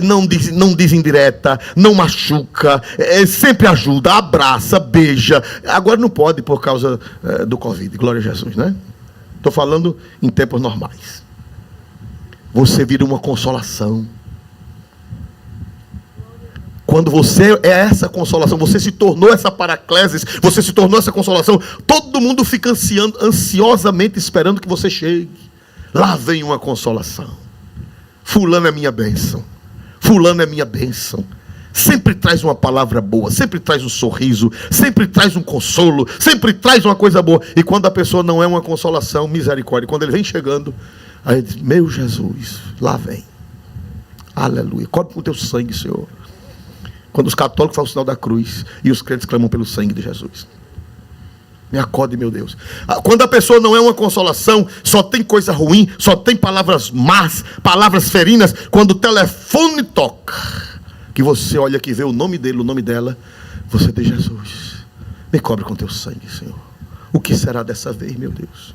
Speaker 1: não diz indireta, não machuca, sempre ajuda, abraça, beija. Agora não pode por causa do Covid, glória a Jesus, né? Estou falando em tempos normais. Você vira uma consolação. Quando você é essa consolação, você se tornou essa paraclesis, você se tornou essa consolação, todo mundo fica ansiosamente esperando que você chegue. Lá vem uma consolação. Fulano é minha bênção. Fulano é minha bênção. Sempre traz uma palavra boa, sempre traz um sorriso, sempre traz um consolo, sempre traz uma coisa boa. E quando a pessoa não é uma consolação, misericórdia. Quando ele vem chegando, aí ele diz, meu Jesus, lá vem. Aleluia. Cobre com o teu sangue, Senhor. Quando os católicos fazem o sinal da cruz e os crentes clamam pelo sangue de Jesus. Me acode, meu Deus. Quando a pessoa não é uma consolação, só tem coisa ruim, só tem palavras más, palavras ferinas. Quando o telefone toca, que você olha que vê o nome dele, o nome dela, você diz, Jesus, me cobre com teu sangue, Senhor. O que será dessa vez, meu Deus?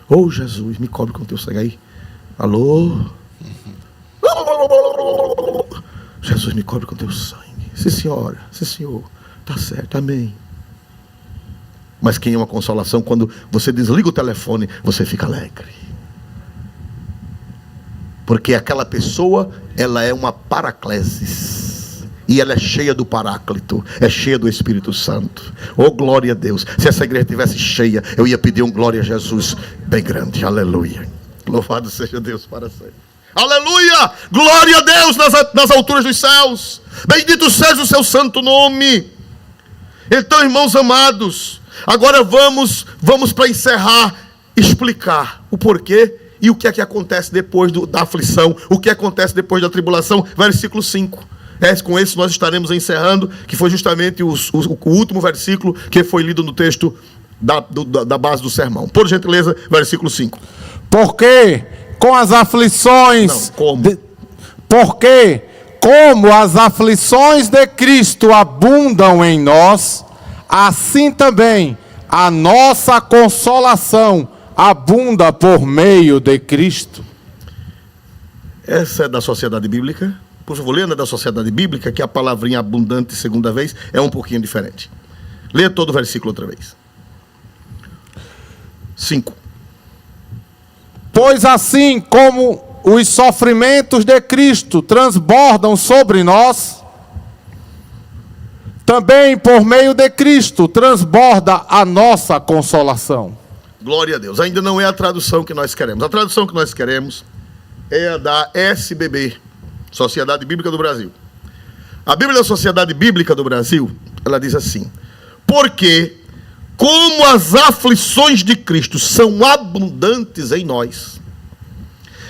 Speaker 1: Oh, Jesus, me cobre com teu sangue. Aí, alô? Jesus, me cobre com teu sangue. Sim, senhora, sim, senhor. Está certo, amém. Mas quem é uma consolação, quando você desliga o telefone, você fica alegre. Porque aquela pessoa, ela é uma paraclesis. E ela é cheia do Paráclito, é cheia do Espírito Santo. Oh, glória a Deus. Se essa igreja estivesse cheia, eu ia pedir um glória a Jesus bem grande. Aleluia. Louvado seja Deus para sempre. Aleluia! Glória a Deus nas alturas dos céus. Bendito seja o seu santo nome. Então, irmãos amados, agora vamos para encerrar, explicar o porquê e o que é que acontece depois da aflição, o que acontece depois da tribulação. Versículo 5. Com esse nós estaremos encerrando, que foi justamente o último versículo que foi lido no texto da base do sermão. Por gentileza, versículo 5.
Speaker 2: Porque com as aflições...
Speaker 1: Não, como?
Speaker 2: Porque como as aflições de Cristo abundam em nós, assim também a nossa consolação abunda por meio de Cristo.
Speaker 1: Essa é da Sociedade Bíblica. Por favor, leia da Sociedade Bíblica, que a palavrinha abundante, segunda vez, é um pouquinho diferente. Leia todo o versículo outra vez. 5.
Speaker 2: Pois assim como os sofrimentos de Cristo transbordam sobre nós, também por meio de Cristo transborda a nossa consolação.
Speaker 1: Glória a Deus. Ainda não é a tradução que nós queremos. A tradução que nós queremos é a da SBB, Sociedade Bíblica do Brasil. A Bíblia da Sociedade Bíblica do Brasil, ela diz assim: porque como as aflições de Cristo são abundantes em nós,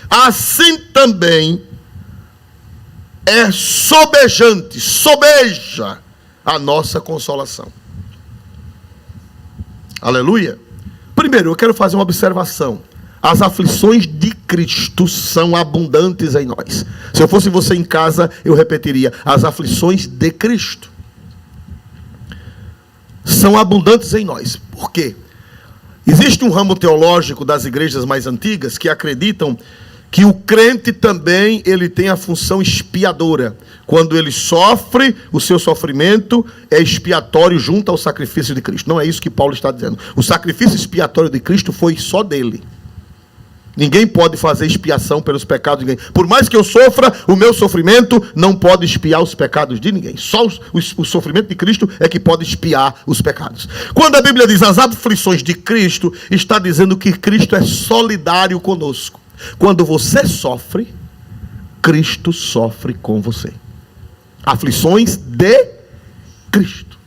Speaker 1: assim também é sobeja a nossa consolação. Aleluia. Primeiro, eu quero fazer uma observação. As aflições de Cristo são abundantes em nós. Se eu fosse você em casa, eu repetiria: as aflições de Cristo são abundantes em nós. Por quê? Existe um ramo teológico das igrejas mais antigas que acreditam que o crente também ele tem a função expiadora. Quando ele sofre, o seu sofrimento é expiatório junto ao sacrifício de Cristo. Não é isso que Paulo está dizendo. O sacrifício expiatório de Cristo foi só dele. Ninguém pode fazer expiação pelos pecados de ninguém. Por mais que eu sofra, o meu sofrimento não pode expiar os pecados de ninguém. Só o sofrimento de Cristo é que pode expiar os pecados. Quando a Bíblia diz as aflições de Cristo, está dizendo que Cristo é solidário conosco. Quando você sofre, Cristo sofre com você. Aflições de Cristo.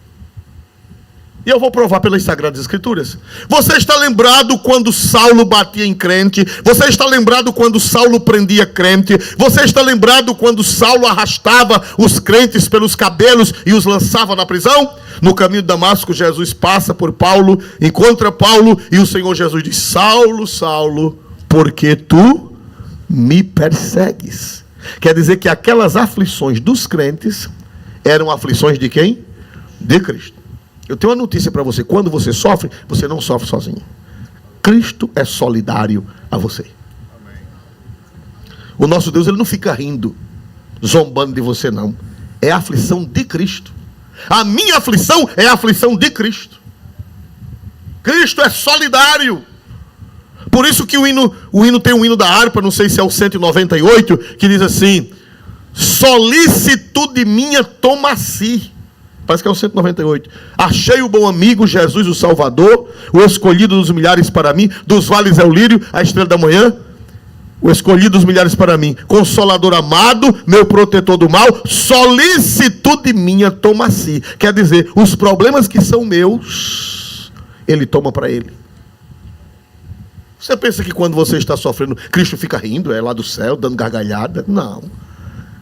Speaker 1: E eu vou provar pelas Sagradas Escrituras. Você está lembrado quando Saulo batia em crente? Você está lembrado quando Saulo prendia crente? Você está lembrado quando Saulo arrastava os crentes pelos cabelos e os lançava na prisão? No caminho de Damasco, Jesus passa por Paulo, encontra Paulo e o Senhor Jesus diz: Saulo, Saulo, por que tu me persegues? Quer dizer que aquelas aflições dos crentes eram aflições de quem? De Cristo. Eu tenho uma notícia para você: quando você sofre, você não sofre sozinho. Cristo é solidário a você. Amém. O nosso Deus, ele não fica rindo, zombando de você, não. É a aflição de Cristo. A minha aflição é a aflição de Cristo. Cristo é solidário. Por isso que o hino tem um hino da harpa, não sei se é o 198, que diz assim: solicitude minha toma-se. Parece que é o 198. Achei o bom amigo, Jesus o Salvador, o escolhido dos milhares para mim, dos vales é o lírio, a estrela da manhã, o escolhido dos milhares para mim, consolador amado, meu protetor do mal, solicitude minha toma-se. Quer dizer, os problemas que são meus, ele toma para ele. Você pensa que quando você está sofrendo, Cristo fica rindo, é lá do céu, dando gargalhada? Não.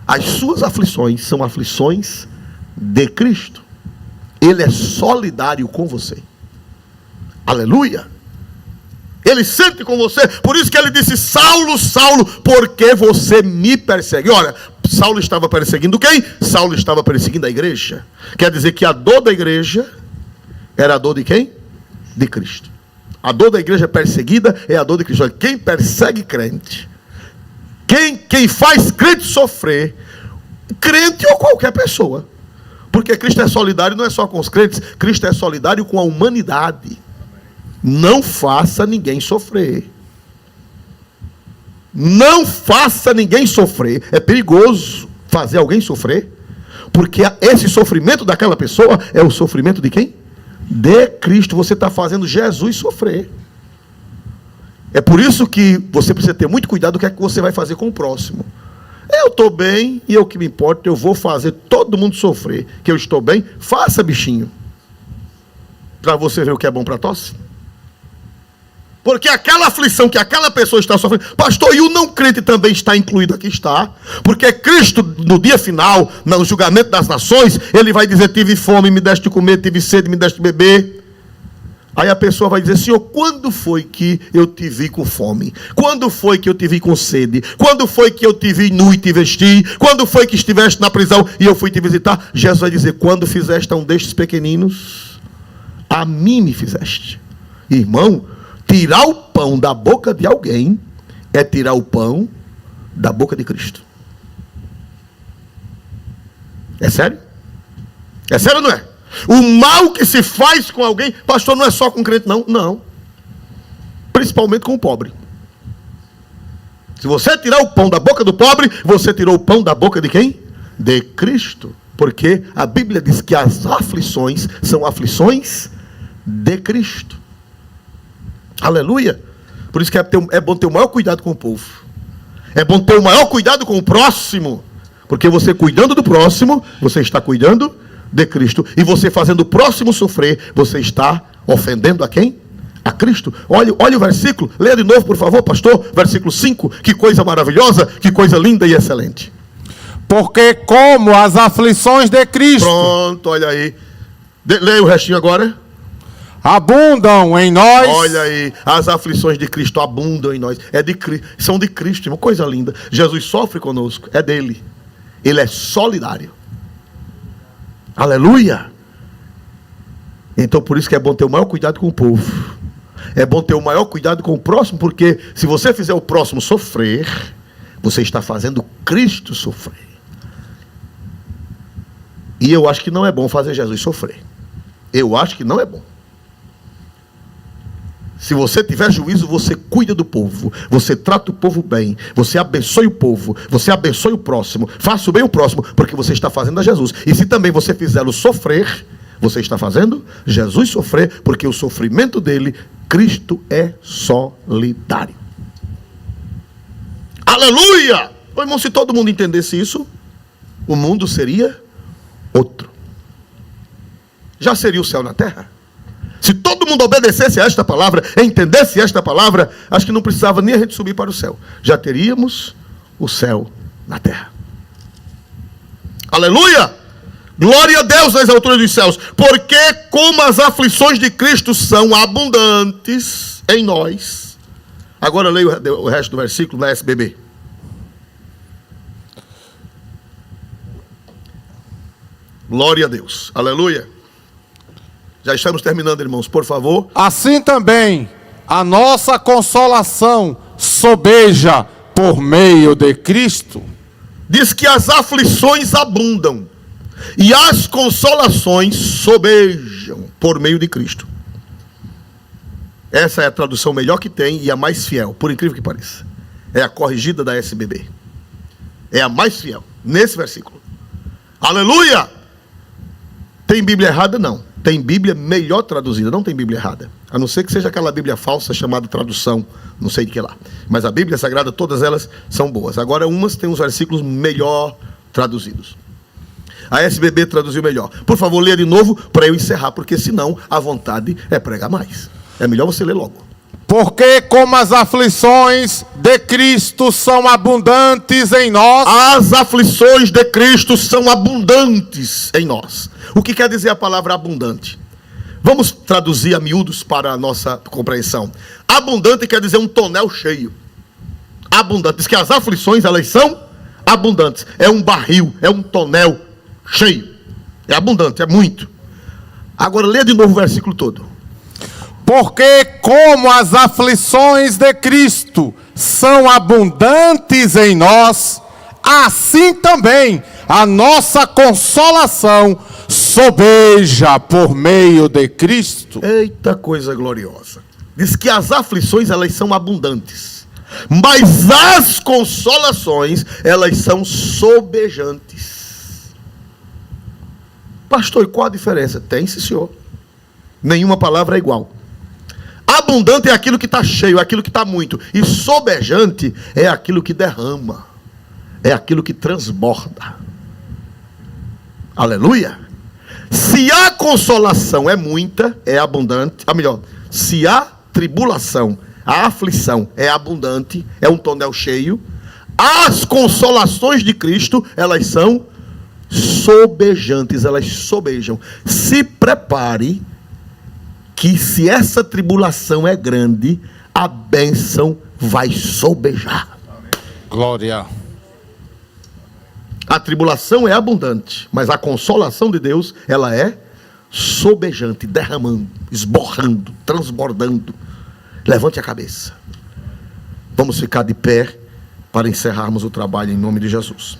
Speaker 1: As suas aflições são aflições de Cristo. Ele é solidário com você. Aleluia. Ele sente com você. Por isso que ele disse: Saulo, Saulo, por que você me persegue? Ora, Saulo estava perseguindo quem? Saulo estava perseguindo a igreja. Quer dizer que a dor da igreja era a dor de quem? De Cristo. A dor da igreja perseguida é a dor de Cristo. Olha, quem persegue crente, quem faz crente sofrer, crente ou qualquer pessoa, porque Cristo é solidário não é só com os crentes, Cristo é solidário com a humanidade. Não faça ninguém sofrer. Não faça ninguém sofrer. É perigoso fazer alguém sofrer, porque esse sofrimento daquela pessoa é o sofrimento de quem? De Cristo. Você está fazendo Jesus sofrer. É por isso que você precisa ter muito cuidado do que é que você vai fazer com o próximo. Eu estou bem e eu que me importa, eu vou fazer todo mundo sofrer. Que eu estou bem, faça, bichinho. Para você ver o que é bom para tosse. Porque aquela aflição que aquela pessoa está sofrendo, pastor, e o não crente também está incluído aqui? Está. Porque Cristo, no dia final, no julgamento das nações, ele vai dizer: tive fome, me deste de comer, tive sede, me deste de beber. Aí a pessoa vai dizer: Senhor, quando foi que eu te vi com fome? Quando foi que eu te vi com sede? Quando foi que eu te vi nu e te vesti? Quando foi que estiveste na prisão e eu fui te visitar? Jesus vai dizer: quando fizeste a um destes pequeninos, a mim me fizeste. Irmão, tirar o pão da boca de alguém é tirar o pão da boca de Cristo. É sério? É sério ou não é? O mal que se faz com alguém, pastor, não é só com crente, não. Não. Principalmente com o pobre. Se você tirar o pão da boca do pobre, você tirou o pão da boca de quem? De Cristo. Porque a Bíblia diz que as aflições são aflições de Cristo. Aleluia. Por isso que é bom ter o maior cuidado com o povo. É bom ter o maior cuidado com o próximo. Porque você cuidando do próximo, você está cuidando de Cristo. E você fazendo o próximo sofrer, você está ofendendo a quem? A Cristo. Olha o versículo. Leia de novo, por favor, pastor. Versículo 5. Que coisa maravilhosa, que coisa linda e excelente.
Speaker 2: Porque como as aflições de Cristo...
Speaker 1: Pronto, olha aí. Leia o restinho agora.
Speaker 2: Abundam em nós.
Speaker 1: Olha aí, as aflições de Cristo abundam em nós. São de Cristo, uma coisa linda. Jesus sofre conosco, é dele. Ele é solidário. Aleluia. Então por isso que é bom ter o maior cuidado com o povo. É bom ter o maior cuidado com o próximo, porque se você fizer o próximo sofrer, você está fazendo Cristo sofrer. E eu acho que não é bom fazer Jesus sofrer. Eu acho que não é bom. Se você tiver juízo, você cuida do povo, você trata o povo bem, você abençoe o povo, você abençoe o próximo, faça o bem ao próximo, porque você está fazendo a Jesus. E se também você fizer o sofrer, você está fazendo Jesus sofrer, porque o sofrimento dele, Cristo é solidário. Aleluia! Irmão, se todo mundo entendesse isso, o mundo seria outro. Já seria o céu na terra? Se todo mundo obedecesse a esta palavra, entendesse esta palavra, acho que não precisava nem a gente subir para o céu. Já teríamos o céu na terra. Aleluia! Glória a Deus nas alturas dos céus. Porque como as aflições de Cristo são abundantes em nós. Agora leia o resto do versículo na SBB. Glória a Deus. Aleluia. Já estamos terminando, irmãos, por favor.
Speaker 2: Assim também, a nossa consolação sobeja por meio de Cristo.
Speaker 1: Diz que as aflições abundam e as consolações sobejam por meio de Cristo. Essa é a tradução melhor que tem e a mais fiel, por incrível que pareça. É a corrigida da SBB. É a mais fiel, nesse versículo. Aleluia! Tem Bíblia errada? Não. Tem Bíblia melhor traduzida, não tem Bíblia errada. A não ser que seja aquela Bíblia falsa chamada tradução, não sei de que lá. Mas a Bíblia Sagrada, todas elas são boas. Agora umas têm os versículos melhor traduzidos. A SBB traduziu melhor. Por favor, leia de novo para eu encerrar, porque senão a vontade é pregar mais. É melhor você ler logo.
Speaker 2: Porque como as aflições de Cristo são abundantes em nós.
Speaker 1: As aflições de Cristo são abundantes em nós. O que quer dizer a palavra abundante? Vamos traduzir a miúdos para a nossa compreensão. Abundante quer dizer um tonel cheio. Abundante. Diz que as aflições, elas são abundantes. É um barril, é um tonel cheio. É abundante, é muito. Agora lê de novo o versículo todo.
Speaker 2: Porque como as aflições de Cristo são abundantes em nós, assim também a nossa consolação sobeja por meio de Cristo.
Speaker 1: Eita coisa gloriosa. Diz que as aflições, elas são abundantes, mas as consolações, elas são sobejantes. Pastor, e qual a diferença? Tem, sim, senhor. Nenhuma palavra é igual. Abundante é aquilo que está cheio, é aquilo que está muito. E sobejante é aquilo que derrama. É aquilo que transborda. Aleluia. Se a consolação é muita, é abundante. Ou melhor, se a tribulação, a aflição é abundante, é um tonel cheio, as consolações de Cristo, elas são sobejantes, elas sobejam. Se prepare que se essa tribulação é grande, a bênção vai sobejar.
Speaker 2: Glória.
Speaker 1: A tribulação é abundante, mas a consolação de Deus, ela é sobejante, derramando, esborrando, transbordando. Levante a cabeça. Vamos ficar de pé para encerrarmos o trabalho em nome de Jesus.